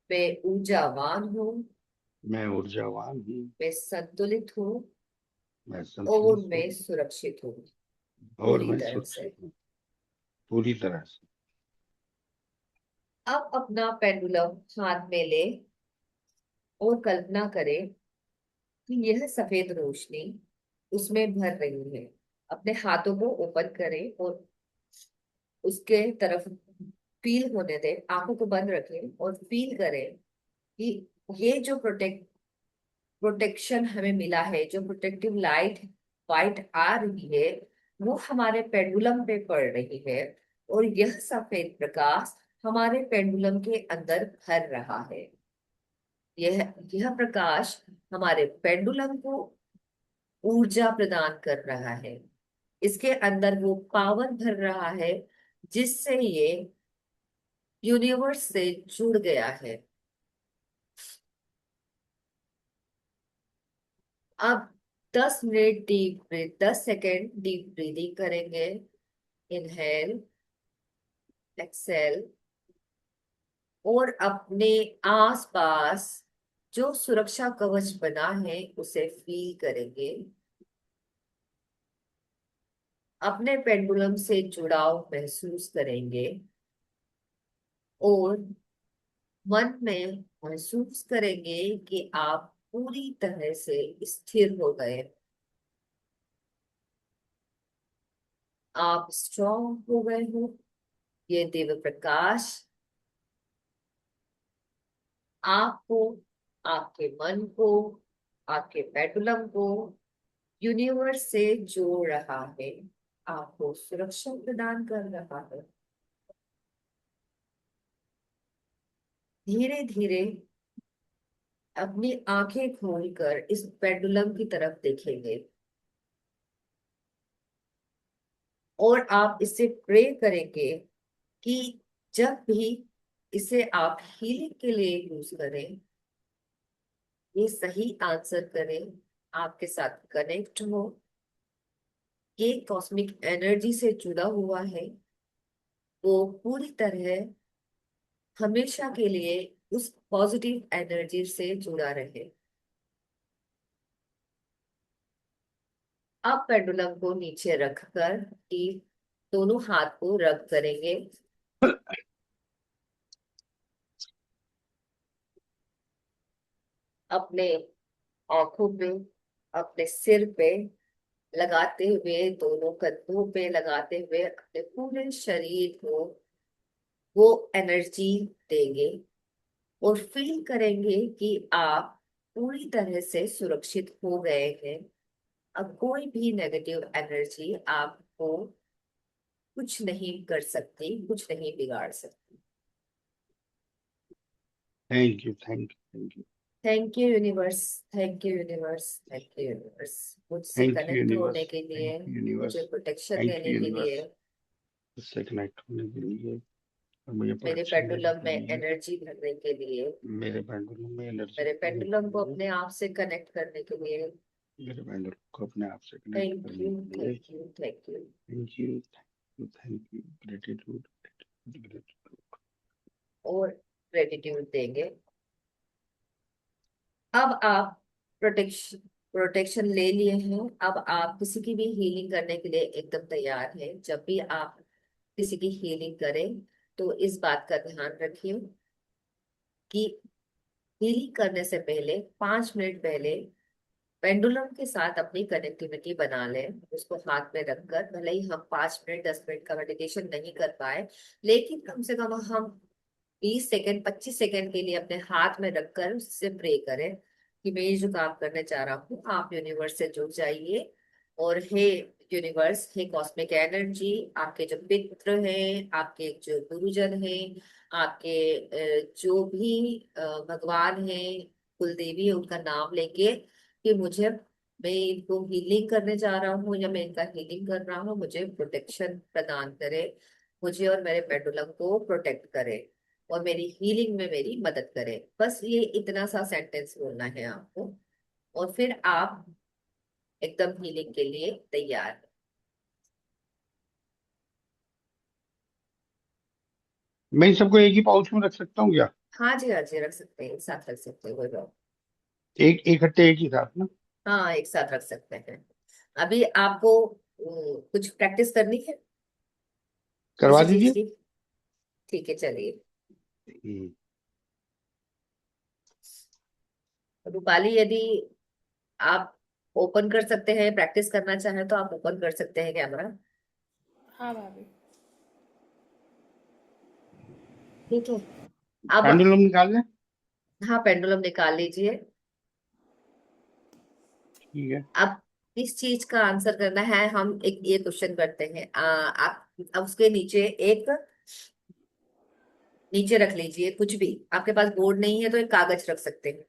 S1: मैं ऊर्जावान हूँ,
S2: मैं ऊर्जावान हूँ।
S1: मैं संतुलित हूँ,
S2: मैं
S1: और
S2: संतुलित हूँ।
S1: मैं सुरक्षित हूँ
S2: और
S1: पूरी
S2: मैं
S1: तरह से।
S2: सुरक्षित हूँ पूरी तरह से।
S1: अब अपना पेंडुलम हाथ में ले और कल्पना करें कि यह सफेद रोशनी उसमें भर रही है। अपने हाथों को ओपन करें और उसके तरफ फील होने दें। आंखों को बंद रखें और फील करें कि ये जो प्रोटेक्शन हमें मिला है, जो प्रोटेक्टिव लाइट वाइट आ रही है, वो हमारे पेंडुलम पे पड़ रही है, और यह सफेद प्रकाश हमारे पेंडुलम के अंदर भर रहा है। यह यह प्रकाश हमारे पेंडुलम को ऊर्जा प्रदान कर रहा है। इसके अंदर वो पावर भर रहा है जिससे ये यूनिवर्स से जुड़ गया है। अब 10 minute deep breath, 10 second deep breathing करेंगे। इनहेल, एक्सेल, और अपने आसपास जो सुरक्षा कवच बना है उसे फील करेंगे। अपने पेंडुलम से जुड़ाव महसूस करेंगे, और मन में महसूस करेंगे कि आप पूरी तरह से स्थिर हो गए। आप स्ट्रांग हो गए हो। ये दिव्य प्रकाश आपको, आपके मन को, आपके पेंडुलम को यूनिवर्स से जोड़ रहा है, आपको सुरक्षा प्रदान कर रहा है। धीरे धीरे अपनी आंखें खोलकर इस पेंडुलम की तरफ देखेंगे, और आप इससे प्रे करेंगे कि जब भी इसे आप हीलिंग के लिए यूज करें, ये सही आंसर करें, आपके साथ कनेक्ट हो, ये कॉस्मिक एनर्जी से जुड़ा हुआ है, वो पूरी तरह हमेशा के लिए उस पॉजिटिव एनर्जी से जुड़ा रहे। अब पेंडुलम को नीचे रखकर कि दोनों हाथ को रब करेंगे। अपने आंखों पे, अपने सिर पे, लगाते हुए, दोनों कंधों पे लगाते हुए अपने पूरे शरीर को वो एनर्जी देंगे, और फील करेंगे कि आप पूरी तरह से सुरक्षित हो गए हैं। अब कोई भी नेगेटिव एनर्जी आपको कुछ नहीं कर सकती, कुछ नहीं बिगाड़ सकती।
S2: Thank you, thank you, thank you.
S1: Thank you universe, thank you universe, thank you universe, मुझसे
S2: थैंक यू
S1: कनेक्ट होने
S2: यूनिवर्स।
S1: के
S2: थैंक
S1: लिए,
S2: यू यूनिवर्स।
S1: मुझे प्रोटेक्शन
S2: थैंक
S1: देने
S2: यू
S1: के
S2: यूनिवर्स।
S1: लिए,
S2: इससे कनेक्ट होने के लिए और मुझे
S1: मेरे
S2: प्रोटेक्शन देने
S1: पेंडुलम
S2: के
S1: में
S2: लिए,
S1: एनर्जी भरने के लिए,
S2: मेरे पेंडुलम में एनर्जी
S1: मेरे
S2: देने
S1: पेंडुलम
S2: के
S1: को
S2: लिए,
S1: अपने आप से कनेक्ट करने के लिए।
S2: मेरे पेंडुलम को अपने आप से कनेक्ट
S1: थैंक
S2: करने
S1: यू,
S2: के लिए।
S1: Thank you, thank you.
S2: Thank you, thank you, thank you. Gratitude, gratitude.
S1: और ग्रेटिट्यूड देंगे। अब आप प्रोटेक्शन प्रोटेक्शन ले लिए हैं। अब आप किसी की भी हीलिंग करने के लिए एकदम तैयार हैं। जब भी आप किसी की हीलिंग करें तो इस बात का ध्यान रखिए कि हीलिंग करने से पहले 5 मिनट पहले पेंडुलम के साथ अपनी कनेक्टिविटी बना लें। उसको हाथ में रखकर, भले ही हम 5 मिनट 10 मिनट का मेडिटेशन नहीं कर पाए, लेकिन कम से कम हम 20 सेकंड 25 सेकंड के लिए अपने हाथ में रखकर उससे प्रे करें कि मैं ये जो काम करने जा रहा हूँ, आप यूनिवर्स से जुड़ जाइए। और हे यूनिवर्स, हे कॉस्मिक एनर्जी, आपके जो पितृ हैं, आपके जो गुरुजन हैं, आपके जो भी भगवान हैं, कुल देवी है, उनका नाम लेके कि मुझे, मैं इनको हीलिंग करने जा रहा हूँ या मैं इनका हीलिंग कर रहा हूँ, मुझे प्रोटेक्शन प्रदान करे, मुझे और मेरे पेंडुलम को प्रोटेक्ट करे, और मेरी हीलिंग में मेरी मदद करे। बस ये इतना सा सेंटेंस बोलना है आपको, और फिर आप एकदम हीलिंग के लिए तैयार हैं।
S2: मैं इन सबको एक ही पाउच में रख सकता हूँ क्या?
S1: हाँ जी, हाँ जी, रख सकते हैं, एक साथ रख सकते हैं, कोई प्रॉब्लम।
S2: एक इकट्ठे एक ही साथ ना?
S1: हाँ, एक साथ रख सकते हैं। अभी आपको कुछ प्रैक्टिस करनी है
S2: करवा
S1: किसी चीज
S2: दीजिए।
S1: की? ठीक है, चलिए।
S2: हम्म।
S1: रूपाली, यदि आप ओपन कर सकते हैं, प्रैक्टिस करना चाहें तो आप ओपन कर सकते हैं कैमरा।
S3: हाँ भाभी।
S1: ठीक है। अब,
S2: पेंडुलम निकाल लें?
S1: हाँ, पेंडुलम निकाल लीजिए।
S2: ठीक है।
S1: अब इस चीज का आंसर करना है। हम एक ये क्वेश्चन करते हैं, आप अब उसके नीचे एक, नीचे रख लीजिए कुछ भी। आपके पास बोर्ड नहीं है तो एक कागज रख सकते हैं,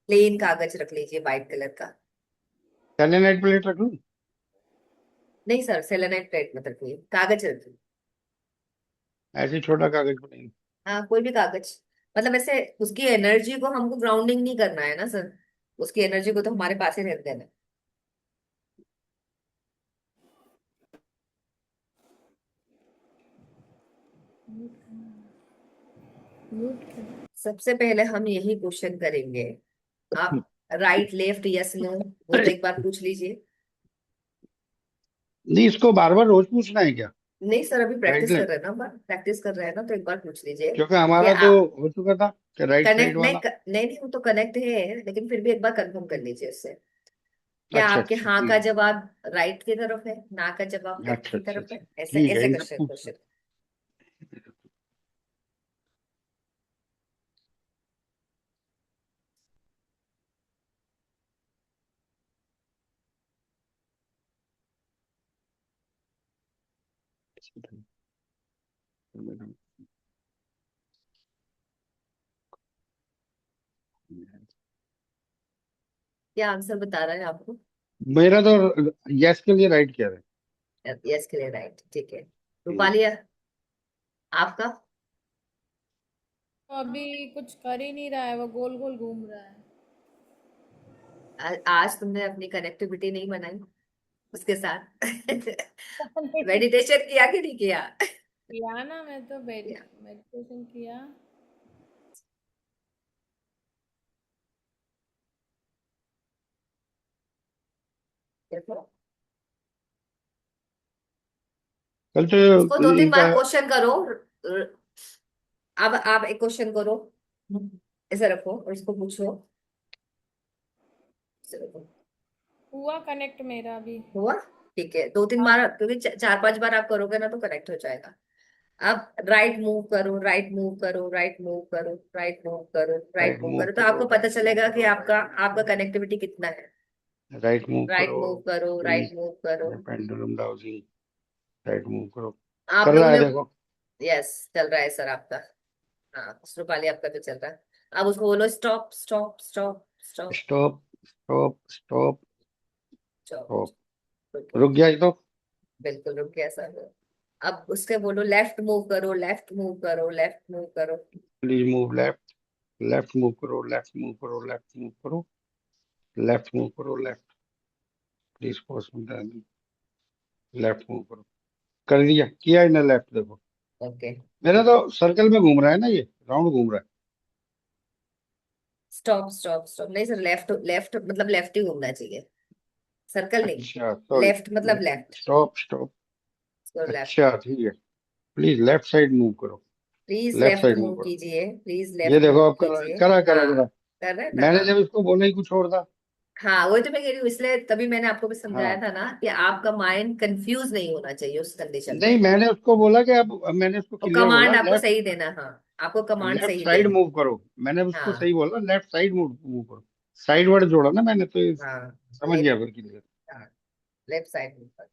S1: प्लेन कागज रख लीजिए, व्हाइट कलर का।
S2: सेलेनाइट प्लेट रख लूं?
S1: नहीं सर, सेलेनाइट प्लेट मत रखिए, कागज रखिए।
S2: ऐसे ही छोटा कागज बनेगा?
S1: हाँ, कोई भी कागज। मतलब ऐसे उसकी एनर्जी को हमको ग्राउंडिंग नहीं करना है ना सर, उसकी एनर्जी को तो हमारे पास ही रहने देना है।
S3: म्यूट कर।
S1: सबसे पहले हम यही क्वेश्चन करेंगे। आप राइट लेफ्ट यस नो वो तो एक बार पूछ लीजिए।
S2: नहीं, इसको बार बार रोज पूछना है क्या?
S1: नहीं सर, अभी
S2: राइट
S1: प्रैक्टिस कर
S2: लेफ्ट?
S1: रहे हैं ना, प्रैक्टिस कर रहे हैं ना, तो एक बार पूछ लीजिए
S2: क्योंकि
S1: कि
S2: हमारा तो
S1: आप
S2: हो चुका था कि राइट साइड
S1: कनेक्ट, नहीं
S2: वाला।
S1: नहीं नहीं, वो तो कनेक्ट है, लेकिन फिर भी एक बार कंफर्म कर लीजिए उससे। क्या
S2: अच्छा
S1: आपके
S2: अच्छा,
S1: हाँ का
S2: ठीक
S1: जवाब राइट की तरफ है, ना का जवाब
S2: है।
S1: लेफ्ट
S2: अच्छा
S1: की
S2: अच्छा
S1: तरफ है?
S2: अच्छा,
S1: ऐसे
S2: ठीक है,
S1: ऐसे
S2: इनसे
S1: क्वेश्चन
S2: पूछ
S1: क्वेश्चन। क्या आंसर बता रहा है आपको?
S2: मेरा तो यस के लिए राइट कह रहे
S1: यस के लिए राइट, ठीक है।
S2: हैं।
S1: रूपालिया, आपका?
S3: तो अभी कुछ कर ही नहीं रहा है, वो गोल गोल घूम रहा है।
S1: आज तुमने अपनी कनेक्टिविटी नहीं बनाई उसके साथ? मेडिटेशन किया कि नहीं किया?
S3: किया ना, मैं तो
S1: किया।
S3: मेडिटेशन किया।
S1: देखो,
S2: कल तो
S1: उसको 2 3 बार
S2: इनका।
S1: क्वेश्चन करो। अब आप एक क्वेश्चन करो, ऐसे रखो और इसको पूछो, ऐसे रखो।
S3: हुआ कनेक्ट मेरा भी।
S1: हुआ? ठीक है, 2-3 बार, क्योंकि 4-5 बार आप करोगे ना तो कनेक्ट हो जाएगा। अब राइट मूव करो, राइट मूव करो, राइट मूव करो, राइट मूव करो,
S2: राइट
S1: राइट मूव
S2: मूव
S1: करो, तो
S2: करो,
S1: आपको पता
S2: राइट मूव
S1: चलेगा कि
S2: करो,
S1: आपका आपका कनेक्टिविटी कितना है।
S2: राइट मूव
S1: राइट
S2: करो।
S1: मूव करो,
S2: प्लीज,
S1: राइट मूव करो।
S2: पेंडुलम डाउजिंग, राइट मूव करो।
S1: आप
S2: कर
S1: लोगों
S2: रहा है
S1: ने,
S2: देखो।
S1: यस, चल रहा है सर आपका। हाँ, रूपाली आपका भी चल रहा है। अब उसको बोलो stop stop stop stop
S2: stop, stop, stop,
S1: stop.
S2: Stop.
S1: रुक गया।
S2: रुक गया ये तो।
S1: बिल्कुल रुक गया सर। अब उसके बोलो लेफ्ट मूव करो, लेफ्ट मूव करो, लेफ्ट मूव करो।
S2: Please move left, left move करो, लेफ्ट मूव करो, लेफ्ट मूव करो, लेफ्ट मूव करो, left. Please force left move करो। कर दिया, किया इन्हें लेफ्ट देखो।
S1: ओके,
S2: मेरा
S1: ठीक
S2: तो
S1: है।
S2: सर्कल में घूम रहा है ना, ये राउंड घूम रहा
S1: स्टॉप स्टॉप स्टॉप नहीं सर, लेफ्ट लेफ्ट मतलब लेफ्ट ही घूमना चाहिए, सर्कल
S2: है।
S1: नहीं।
S2: अच्छा सॉरी,
S1: लेफ्ट मतलब लेफ्ट।
S2: Stop stop.
S1: लेफ्ट।
S2: अच्छा ठीक है, प्लीज लेफ्ट साइड मूव करो,
S1: please
S2: left
S1: left
S2: side move
S1: move
S2: करो।
S1: कीजिए, प्लीज
S2: ये
S1: लेफ्ट
S2: देखो
S1: मूव
S2: अब करा
S1: कीजिए।
S2: करा करा
S1: हाँ,
S2: करा।
S1: कर रहे हैं ना,
S2: मैंने
S1: हाँ।
S2: जब इसको बोला ही कुछ और था।
S1: हाँ, वही तो मैं कह रही हूँ, इसलिए तभी मैंने आपको भी समझाया
S2: हाँ,
S1: था ना कि आपका माइंड कंफ्यूज नहीं होना चाहिए उस कंडीशन
S2: नहीं
S1: में।
S2: मैंने उसको बोला कि अब मैंने उसको
S1: और
S2: क्लियर बोला
S1: कमांड आपको
S2: लेफ्ट,
S1: सही देना, हाँ। आपको कमांड
S2: लेफ्ट
S1: सही
S2: साइड
S1: देनी।
S2: मूव करो। मैंने उसको सही
S1: हाँ,
S2: बोला लेफ्ट साइड मूव मूव करो। साइड वर्ड जोड़ा ना मैंने तो ये
S1: हाँ।
S2: समझ गया
S1: लेफ्ट।
S2: फिर क्लियर।
S1: हाँ, लेफ्ट साइड मूव कर।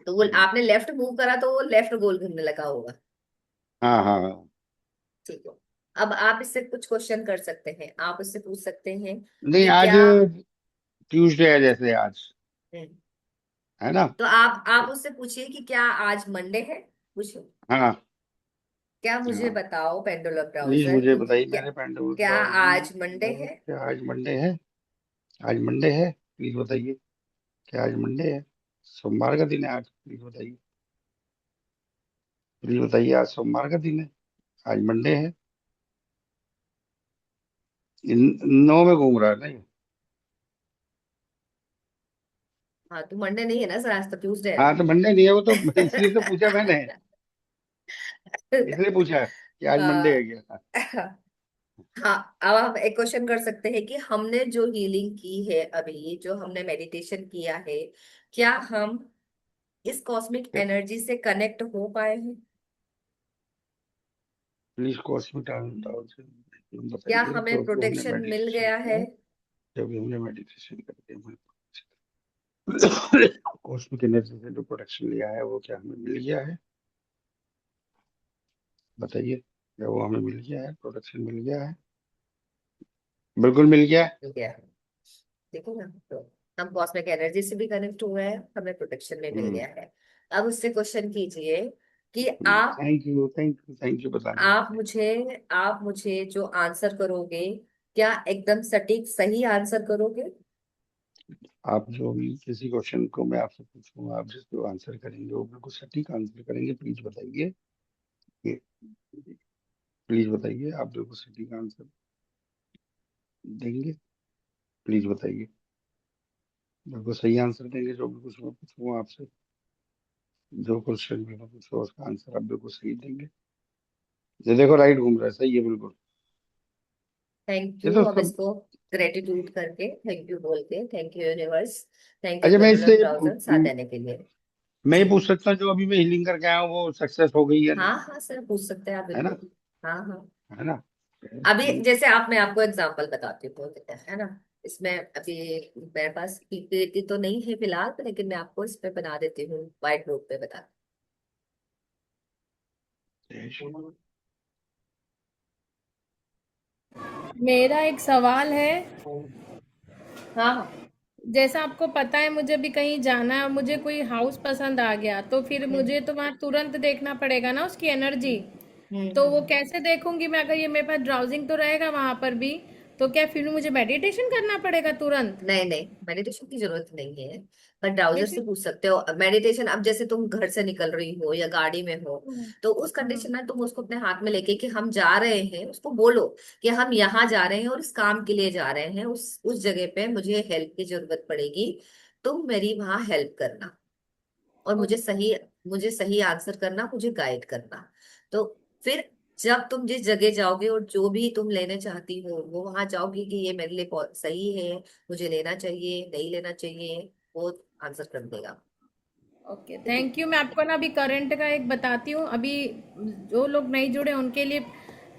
S1: तो वो आपने लेफ्ट मूव करा तो वो लेफ्ट गोल घूमने लगा होगा।
S2: हाँ हाँ हाँ।
S1: ठीक है। अब आप इससे कुछ क्वेश्चन कर सकते हैं, आप उससे पूछ सकते हैं
S2: नहीं
S1: कि
S2: आज
S1: क्या।
S2: ट्यूसडे है जैसे आज,
S1: हम्म,
S2: है ना।
S1: तो आप उससे पूछिए कि क्या आज मंडे है। पूछो।
S2: हाँ
S1: क्या मुझे
S2: हाँ,
S1: बताओ पेंडुलम
S2: प्लीज
S1: ब्राउजर
S2: मुझे
S1: कि
S2: बताइए
S1: क्या,
S2: मेरे पेंडुलम
S1: क्या
S2: ब्राउजिंग।
S1: आज मंडे है।
S2: क्या आज मंडे है? आज मंडे है, प्लीज बताइए। क्या आज मंडे है? सोमवार का दिन है आज, प्लीज बताइए। प्लीज बताइए, आज सोमवार का दिन है, आज मंडे है। नो में घूम रहा है ना ये।
S1: हाँ, तो मंडे नहीं है ना सर, आज तो ट्यूसडे है
S2: हाँ
S1: ना।
S2: तो मंडे नहीं है वो तो इसलिए तो पूछा मैंने, इसलिए पूछा कि आज मंडे
S1: हाँ।
S2: है क्या।
S1: हाँ, अब हम एक क्वेश्चन कर सकते हैं कि हमने जो हीलिंग की है, अभी जो हमने मेडिटेशन किया है, क्या हम इस कॉस्मिक एनर्जी से कनेक्ट हो पाए हैं?
S2: प्लीज कॉस्मिक
S1: क्या
S2: बताइए
S1: हमें
S2: जो भी हमने
S1: प्रोटेक्शन मिल
S2: मेडिटेशन
S1: गया
S2: किया
S1: है?
S2: है, जब भी हमने मेडिटेशन करके हमें कॉस्मिक एनर्जी से जो प्रोटेक्शन लिया है वो क्या हमें मिल गया है? बताइए, क्या वो हमें मिल गया है, प्रोटेक्शन मिल गया है? बिल्कुल मिल गया है।
S1: मिल गया है। देखो ना, तो हम कॉस्मिक एनर्जी से भी कनेक्ट हुए हैं, हमें प्रोटेक्शन भी मिल
S2: हम्म।
S1: गया है। अब उससे क्वेश्चन कीजिए कि आप
S2: thank you, thank you, thank you बताने के
S1: आप
S2: लिए।
S1: मुझे आप मुझे जो आंसर करोगे, क्या एकदम सटीक सही आंसर करोगे?
S2: आप जो भी किसी क्वेश्चन को मैं आपसे पूछूंगा, आप जिसको आंसर करेंगे वो बिल्कुल सटीक आंसर करेंगे, प्लीज बताइए। ये प्लीज बताइए, आप बिल्कुल सटीक आंसर देंगे, प्लीज बताइए। बिल्कुल सही आंसर देंगे जो भी कुछ मैं पूछूंगा आपसे, जो क्वेश्चन भी मैं पूछूंगा उसका आंसर आप बिल्कुल सही देंगे। ये देखो राइट घूम रहा है, सही है बिल्कुल।
S1: थैंक
S2: ये
S1: यू।
S2: तो
S1: अब
S2: सब।
S1: इसको ग्रेटिट्यूड करके थैंक यू बोल के, thank you universe, thank you
S2: अच्छा मैं
S1: पेंडुलम
S2: इससे
S1: ब्राउजर साथ देने के लिए।
S2: मैं ये
S1: जी।
S2: पूछ सकता हूँ जो अभी मैं हीलिंग करके आया हूँ वो सक्सेस हो गई या नहीं?
S1: हाँ हाँ सर, पूछ सकते हैं आप
S2: है ना,
S1: बिल्कुल। हाँ हाँ।
S2: है ना।
S1: अभी
S2: प्लीज।
S1: जैसे आप, मैं आपको एग्जांपल बताती हूँ, है ना। इसमें अभी मेरे पास पीपीटी तो नहीं है फिलहाल, लेकिन मैं आपको इस पे बना देती हूँ, व्हाइट बोर्ड पे बता।
S3: मेरा एक सवाल है।
S1: हाँ हाँ।
S3: जैसा आपको पता है मुझे भी कहीं जाना है और मुझे कोई हाउस पसंद आ गया तो फिर
S1: हम्म
S3: मुझे तो वहाँ तुरंत देखना पड़ेगा ना उसकी एनर्जी। तो वो
S1: हम्म।
S3: कैसे देखूंगी मैं, अगर ये मेरे पास ड्राउजिंग तो रहेगा वहां पर भी, तो क्या फिर मुझे मेडिटेशन करना पड़ेगा तुरंत?
S1: नहीं नहीं, मेडिटेशन की जरूरत नहीं है। पर ब्राउजर से
S3: कैसे?
S1: पूछ सकते हो मेडिटेशन। अब जैसे तुम घर से निकल रही हो या गाड़ी में हो, तो उस
S3: हाँ।
S1: कंडीशन में तुम उसको अपने हाथ में लेके कि हम जा रहे हैं, उसको बोलो कि हम यहाँ जा रहे हैं और इस काम के लिए जा रहे हैं, उस जगह पे मुझे हेल्प की जरूरत पड़ेगी, तुम मेरी वहां हेल्प करना, और
S3: ओके।
S1: मुझे सही आंसर करना, मुझे गाइड करना। तो फिर जब तुम जिस जगह जाओगे और जो भी तुम लेने चाहती हो वो वहां जाओगी कि ये मेरे लिए सही है, मुझे लेना चाहिए नहीं लेना चाहिए, वो आंसर कर देगा।
S3: ओके,
S1: ठीक है।
S3: Thank you. मैं आपको ना अभी करंट का एक बताती हूँ। अभी जो लोग नहीं जुड़े उनके लिए,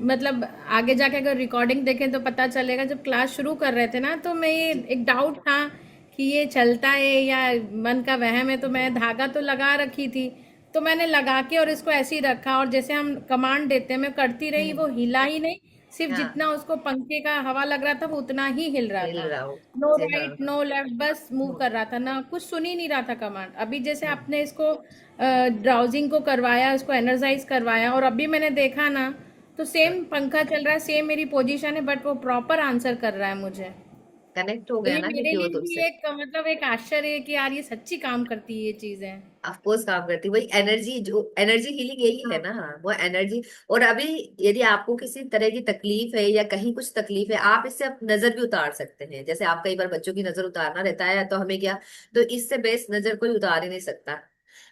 S3: मतलब आगे जाके अगर रिकॉर्डिंग देखें तो पता चलेगा। जब क्लास शुरू कर रहे थे ना, तो मैं ये
S1: जी।
S3: एक डाउट था कि ये चलता है या मन का वहम है। तो मैं धागा तो लगा रखी थी, तो मैंने लगा के और इसको ऐसे ही रखा, और जैसे हम कमांड देते हैं मैं करती रही, वो हिला ही नहीं। सिर्फ
S1: हाँ,
S3: जितना उसको पंखे का हवा लग रहा था वो उतना ही हिल रहा
S1: हिल
S3: था।
S1: रहा हो।
S3: नो
S1: जी हाँ।
S3: राइट नो लेफ्ट, बस मूव
S1: हाँ।
S3: कर रहा था ना, कुछ सुन ही नहीं रहा था कमांड। अभी जैसे
S1: हम्म।
S3: आपने इसको ड्राउजिंग को करवाया, इसको एनर्जाइज करवाया, और अभी मैंने देखा ना, तो सेम पंखा चल रहा है, सेम मेरी पोजीशन है, बट वो प्रॉपर आंसर कर रहा है मुझे।
S1: कनेक्ट हो
S3: तो
S1: गया
S3: ये
S1: ना
S3: मेरे
S1: क्योंकि वो
S3: लिए भी
S1: तुमसे
S3: एक मतलब एक आश्चर्य है कि यार ये सच्ची काम करती है ये चीजें।
S1: अफकोर्स काम करती है। वही एनर्जी, जो एनर्जी हीलिंग यही है
S3: हाँ।
S1: ना, वो एनर्जी। और अभी यदि आपको किसी तरह की तकलीफ है या कहीं कुछ तकलीफ है, आप इससे नजर भी उतार सकते हैं। जैसे आप कई बार बच्चों की नजर उतारना रहता है तो हमें क्या, तो इससे बेस्ट नजर कोई उतार ही नहीं सकता।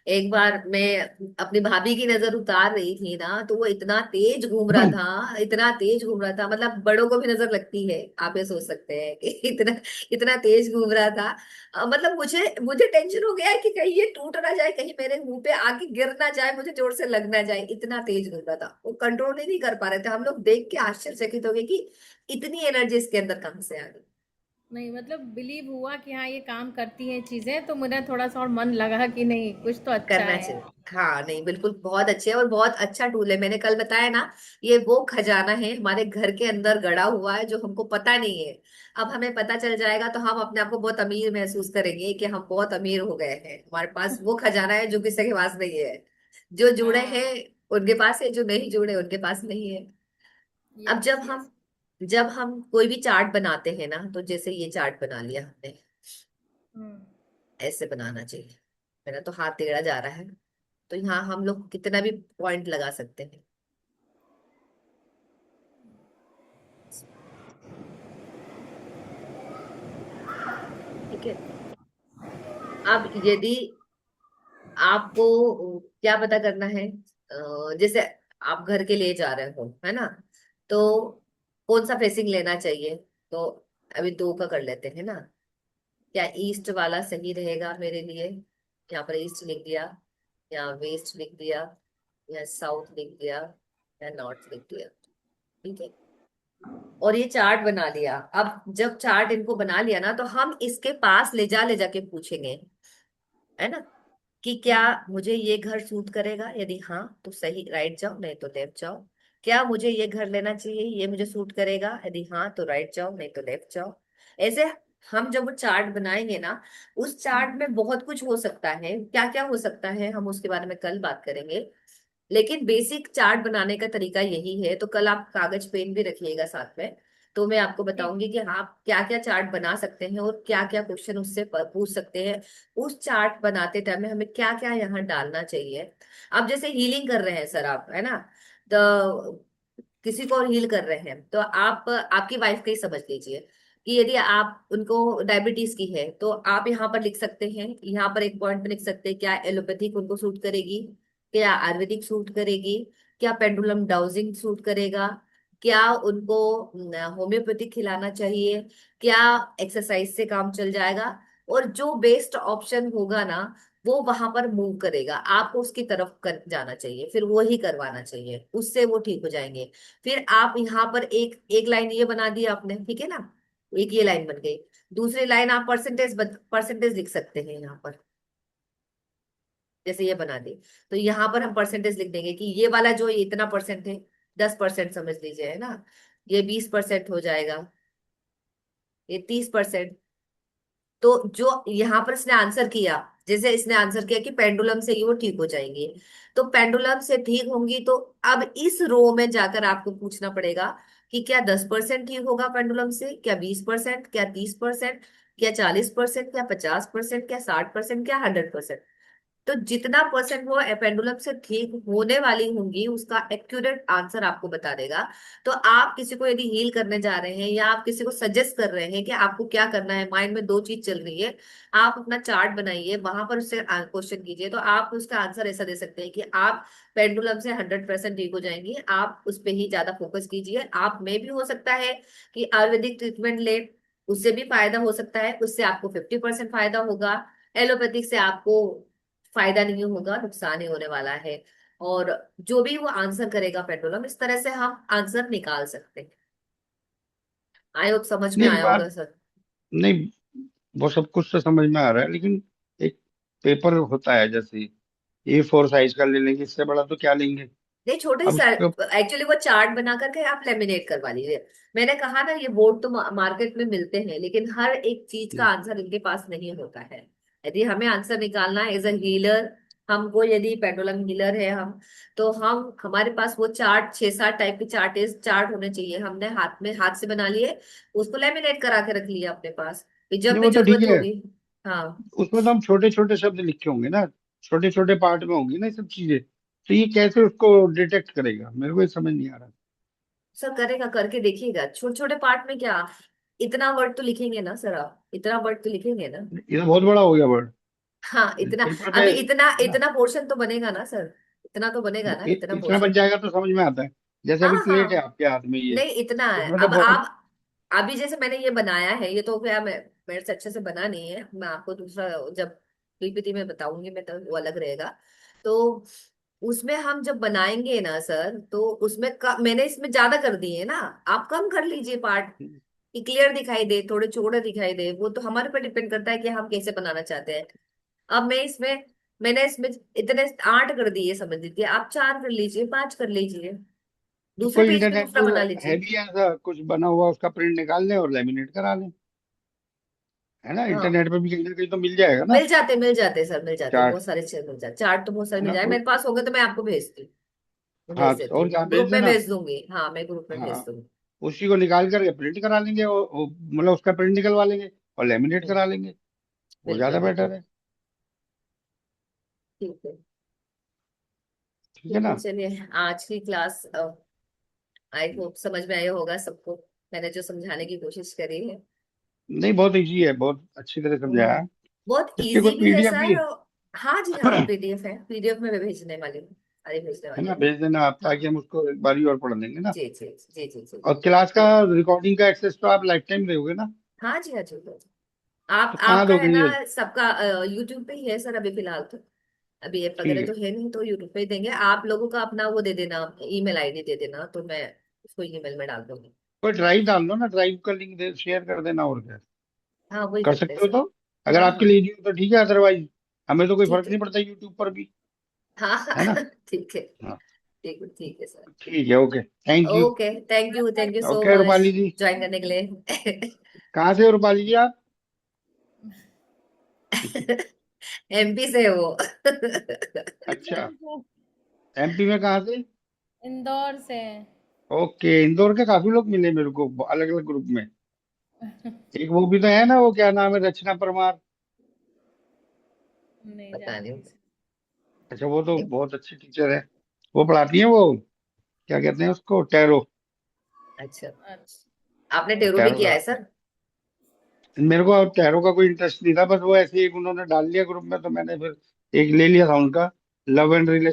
S1: एक बार मैं अपनी भाभी की नजर उतार रही थी ना, तो वो इतना तेज घूम रहा था, इतना तेज घूम रहा था, मतलब बड़ों को भी नजर लगती है, आप ये सोच सकते हैं कि इतना इतना तेज घूम रहा था। मतलब मुझे मुझे टेंशन हो गया है कि कहीं ये टूट ना जाए, कहीं मेरे मुंह पे आके गिर ना जाए, मुझे जोर से लग ना जाए, इतना तेज घूम रहा था। वो कंट्रोल ही नहीं कर पा रहे थे। हम लोग देख के आश्चर्यचकित हो गए कि इतनी एनर्जी इसके अंदर कहाँ से आ गई।
S3: नहीं, मतलब बिलीव हुआ कि हाँ ये काम करती हैं चीजें, तो मुझे थोड़ा सा और मन लगा कि नहीं, कुछ तो अच्छा
S1: करना
S3: है।
S1: चाहिए। हाँ नहीं, बिल्कुल बहुत अच्छे है और बहुत अच्छा टूल है। मैंने कल बताया ना, ये वो खजाना है हमारे घर के अंदर गड़ा हुआ है जो हमको पता नहीं है। अब हमें पता चल जाएगा तो हम अपने आप को बहुत अमीर महसूस करेंगे कि हम बहुत अमीर हो गए हैं, हमारे पास वो खजाना है जो किसी के पास नहीं है। जो जुड़े हैं
S3: हाँ।
S1: उनके पास है, जो नहीं जुड़े उनके पास नहीं है। अब
S3: यस यस।
S1: जब हम कोई भी चार्ट बनाते हैं ना, तो जैसे ये चार्ट बना लिया हमने,
S3: हम्म।
S1: ऐसे बनाना चाहिए। मेरा तो हाथ टेढ़ा जा रहा है, तो यहाँ हम लोग कितना भी पॉइंट लगा सकते हैं। ठीक है। अब यदि आपको क्या पता करना है, जैसे आप घर के लिए जा रहे हो है ना, तो कौन सा फेसिंग लेना चाहिए, तो अभी दो का कर लेते हैं ना। क्या ईस्ट वाला सही रहेगा मेरे लिए, यहाँ पर ईस्ट लिख दिया, या वेस्ट लिख दिया, या साउथ लिख दिया, या नॉर्थ लिख दिया। ठीक है। और ये चार्ट बना लिया। अब जब चार्ट इनको बना लिया ना, तो हम इसके पास ले जाके पूछेंगे, है ना, कि क्या मुझे ये घर सूट करेगा, यदि हाँ तो सही राइट जाओ, नहीं तो लेफ्ट जाओ। क्या मुझे ये घर लेना चाहिए, ये मुझे सूट करेगा, यदि हाँ तो राइट जाओ, नहीं तो लेफ्ट जाओ। ऐसे हम जब वो चार्ट बनाएंगे ना, उस चार्ट में बहुत कुछ हो सकता है। क्या क्या हो सकता है हम उसके बारे में कल बात करेंगे, लेकिन बेसिक चार्ट बनाने का तरीका यही है। तो कल आप कागज पेन भी रखिएगा साथ में, तो मैं आपको
S3: ठीक।
S1: बताऊंगी कि हाँ, आप क्या क्या चार्ट बना सकते हैं और क्या क्या क्वेश्चन उससे पूछ सकते हैं। उस चार्ट बनाते टाइम में हमें क्या क्या यहाँ डालना चाहिए। अब जैसे हीलिंग कर रहे हैं सर आप, है ना, तो किसी को हील कर रहे हैं, तो आप आपकी वाइफ का ही समझ लीजिए कि यदि आप उनको डायबिटीज की है, तो आप यहाँ पर लिख सकते हैं, यहाँ पर एक पॉइंट में लिख सकते हैं क्या एलोपैथिक उनको सूट करेगी, क्या आयुर्वेदिक सूट करेगी, क्या पेंडुलम डाउजिंग सूट करेगा, क्या उनको होम्योपैथिक खिलाना चाहिए, क्या एक्सरसाइज से काम चल जाएगा। और जो बेस्ट ऑप्शन होगा ना, वो वहां पर मूव करेगा, आपको उसकी तरफ कर जाना चाहिए, फिर वो ही करवाना चाहिए, उससे वो ठीक हो जाएंगे। फिर आप यहाँ पर एक एक लाइन ये बना दी आपने, ठीक है ना, एक ये लाइन बन गई। दूसरी लाइन आप परसेंटेज लिख सकते हैं यहाँ पर, जैसे ये बना दी, तो यहाँ पर हम परसेंटेज लिख देंगे कि ये वाला जो ये इतना परसेंट है, 10% समझ लीजिए, है ना, ये 20% हो जाएगा, ये 30%। तो जो यहाँ पर इसने आंसर किया, जैसे इसने आंसर किया कि पेंडुलम से ही वो ठीक हो जाएंगी, तो पेंडुलम से ठीक होंगी, तो अब इस रो में जाकर आपको पूछना पड़ेगा कि क्या 10% ठीक होगा पेंडुलम से, क्या 20%, क्या 30%, क्या 40%, क्या 50%, क्या 60%, क्या 100%। तो जितना परसेंट वो पेंडुलम से ठीक होने वाली होंगी उसका एक्यूरेट आंसर आपको बता देगा। तो आप किसी को यदि हील करने जा रहे हैं या आप किसी को सजेस्ट कर रहे हैं कि आपको क्या करना है, माइंड में दो चीज चल रही है, आप अपना चार्ट बनाइए, वहां पर उससे क्वेश्चन कीजिए, तो आप उसका आंसर ऐसा दे सकते हैं कि आप पेंडुलम से 100% ठीक हो जाएंगी, आप उस पर ही ज्यादा फोकस कीजिए। आप में भी हो सकता है कि आयुर्वेदिक ट्रीटमेंट ले, उससे भी फायदा हो सकता है, उससे आपको 50% फायदा होगा। एलोपैथिक से आपको फायदा नहीं होगा, नुकसान ही होने वाला है। और जो भी वो आंसर करेगा पेट्रोलम, इस तरह से हम आंसर निकाल सकते हैं। आई होप समझ में
S2: नहीं
S1: आया
S2: बात,
S1: होगा सर।
S2: नहीं वो सब कुछ तो समझ में आ रहा है, लेकिन एक पेपर होता है, जैसे A4 साइज का ले लेंगे, इससे बड़ा तो क्या लेंगे।
S1: नहीं, छोटे
S2: अब
S1: से
S2: उसको
S1: एक्चुअली वो चार्ट बना करके आप लेमिनेट करवा लीजिए। मैंने कहा ना, ये बोर्ड तो मार्केट में मिलते हैं, लेकिन हर एक चीज का आंसर इनके पास नहीं होता है। यदि हमें आंसर निकालना है एज अ हीलर, हमको यदि पेंडुलम हीलर है हम, तो हम हमारे पास वो चार्ट 6-7 टाइप के चार्ट होने चाहिए। हमने हाथ से बना लिए, उसको लेमिनेट करा के रख लिया अपने पास, कि जब
S2: नहीं,
S1: भी
S2: वो तो ठीक
S1: जरूरत
S2: है,
S1: होगी। हाँ
S2: उसमें तो हम छोटे छोटे शब्द लिखे होंगे ना, छोटे छोटे पार्ट में होंगी ना ये सब चीजें, तो ये कैसे उसको डिटेक्ट करेगा, मेरे को ये समझ नहीं आ रहा।
S1: सर, करेगा, करके देखिएगा। छोटे छोटे पार्ट में क्या, इतना वर्ड तो लिखेंगे ना सर, आप इतना वर्ड तो लिखेंगे ना।
S2: ये तो बहुत बड़ा हो गया वर्ड,
S1: हाँ, इतना।
S2: पेपर पे
S1: अभी इतना
S2: है ना।
S1: इतना पोर्शन तो बनेगा ना सर, इतना तो बनेगा ना, इतना
S2: इतना बन
S1: पोर्शन।
S2: जाएगा तो समझ में आता है। जैसे
S1: हाँ
S2: अभी
S1: हाँ।
S2: प्लेट है आपके हाथ में, ये
S1: नहीं, इतना है
S2: इसमें तो
S1: अब
S2: बहुत।
S1: आप। अभी जैसे मैंने ये बनाया है, ये तो क्या मेरे से अच्छे से बना नहीं है, मैं आपको दूसरा जब पीपीटी में बताऊंगी मैं, तो वो अलग रहेगा। तो उसमें हम जब बनाएंगे ना सर, तो उसमें मैंने इसमें ज्यादा कर दिए है ना, आप कम कर लीजिए पार्ट, कि क्लियर दिखाई दे, थोड़े चौड़े दिखाई दे। वो तो हमारे पर डिपेंड करता है कि हम कैसे बनाना चाहते हैं। अब मैंने इसमें इतने 8 कर दिए समझ लीजिए, आप 4 कर लीजिए, 5 कर लीजिए,
S2: तो
S1: दूसरे
S2: कोई
S1: पेज पे
S2: इंटरनेट
S1: दूसरा बना
S2: पर है
S1: लीजिए।
S2: भी ऐसा कुछ बना हुआ, उसका प्रिंट निकाल लें और लेमिनेट करा लें, है ना।
S1: हाँ,
S2: इंटरनेट पे भी कहीं ना कहीं तो मिल जाएगा ना
S1: मिल जाते सर, मिल जाते,
S2: चार्ट,
S1: बहुत सारे चीज मिल जाते, चार्ट तो बहुत सारे
S2: है
S1: मिल
S2: ना।
S1: जाए, मेरे पास होगा तो मैं आपको भेजती हूँ, मैं
S2: हाँ
S1: भेज देती
S2: और
S1: हूँ,
S2: क्या, भेज
S1: ग्रुप में
S2: देना।
S1: भेज दूंगी, हाँ मैं ग्रुप में भेज
S2: हाँ,
S1: दूंगी।
S2: उसी को निकाल करके प्रिंट करा लेंगे, मतलब उसका प्रिंट निकलवा लेंगे और लेमिनेट
S1: हम्म,
S2: करा लेंगे, वो ज्यादा
S1: बिल्कुल
S2: बेटर
S1: बिल्कुल।
S2: है।
S1: ठीक है।
S2: ठीक है
S1: ठीक है,
S2: ना।
S1: चलिए आज की क्लास आई होप समझ में आया होगा सबको, मैंने जो समझाने की कोशिश करी है।
S2: नहीं बहुत इजी है, बहुत अच्छी तरह समझाया है।
S1: बहुत
S2: इसके
S1: इजी
S2: कोई
S1: भी है
S2: PDF भी
S1: सर।
S2: है।
S1: हाँ जी, हाँ पीडीएफ है, पीडीएफ में मैं भेजने वाली हूँ, अरे भेजने
S2: है
S1: वाली
S2: ना,
S1: हूँ।
S2: भेज देना आप, ताकि
S1: हाँ
S2: हम उसको एक बारी और पढ़ लेंगे ना।
S1: जी जी जी जी जी
S2: और
S1: जी।
S2: क्लास का
S1: ठीक।
S2: रिकॉर्डिंग का एक्सेस तो आप लाइफ टाइम दोगे ना।
S1: हाँ जी, हाँ जी, हाँ जी। आप
S2: तो कहाँ
S1: आपका है
S2: दोगे
S1: ना,
S2: ये।
S1: सबका यूट्यूब पे ही है सर अभी फिलहाल तो। अभी ऐप
S2: ठीक
S1: वगैरह
S2: है,
S1: तो है नहीं, तो यूट्यूब पे ही देंगे। आप लोगों का अपना वो दे देना, ईमेल आईडी दे देना, तो मैं उसको ईमेल में डाल दूंगी।
S2: कोई ड्राइव डाल दो ना, ड्राइव का लिंक दे शेयर कर देना, और क्या
S1: हाँ, वही
S2: कर
S1: करते हैं
S2: सकते हो
S1: सर।
S2: तो। अगर
S1: हाँ
S2: आपके
S1: हाँ।
S2: लिए इजी हो तो ठीक है, अदरवाइज हमें तो कोई
S1: ठीक
S2: फर्क
S1: है।
S2: नहीं पड़ता यूट्यूब पर भी,
S1: हाँ
S2: है ना।
S1: हाँ ठीक है।
S2: हाँ
S1: ठीक है सर।
S2: ठीक है, okay, thank you.
S1: Okay, thank you so
S2: okay
S1: much
S2: Rupali ji,
S1: join करने के लिए।
S2: कहाँ से हो रूपाली जी आप।
S1: एमपी से है वो।
S2: अच्छा, MP में कहाँ से।
S3: इंदौर से।
S2: ओके, इंदौर के काफी लोग मिले मेरे को अलग अलग ग्रुप में। एक वो भी तो है ना, वो क्या नाम है, रचना परमार।
S3: नहीं
S1: पता नहीं।
S3: जानती।
S2: अच्छा, वो तो बहुत अच्छी टीचर है, वो पढ़ाती है वो, क्या कहते हैं उसको, टैरो।
S1: अच्छा,
S3: अच्छा।
S1: आपने टेरो भी
S2: टैरो
S1: किया है
S2: कराती
S1: सर?
S2: है। मेरे को टैरो का कोई इंटरेस्ट नहीं था, बस वो ऐसे ही एक उन्होंने डाल लिया ग्रुप में, तो मैंने फिर एक ले लिया था उनका, लव एंड रिलेशन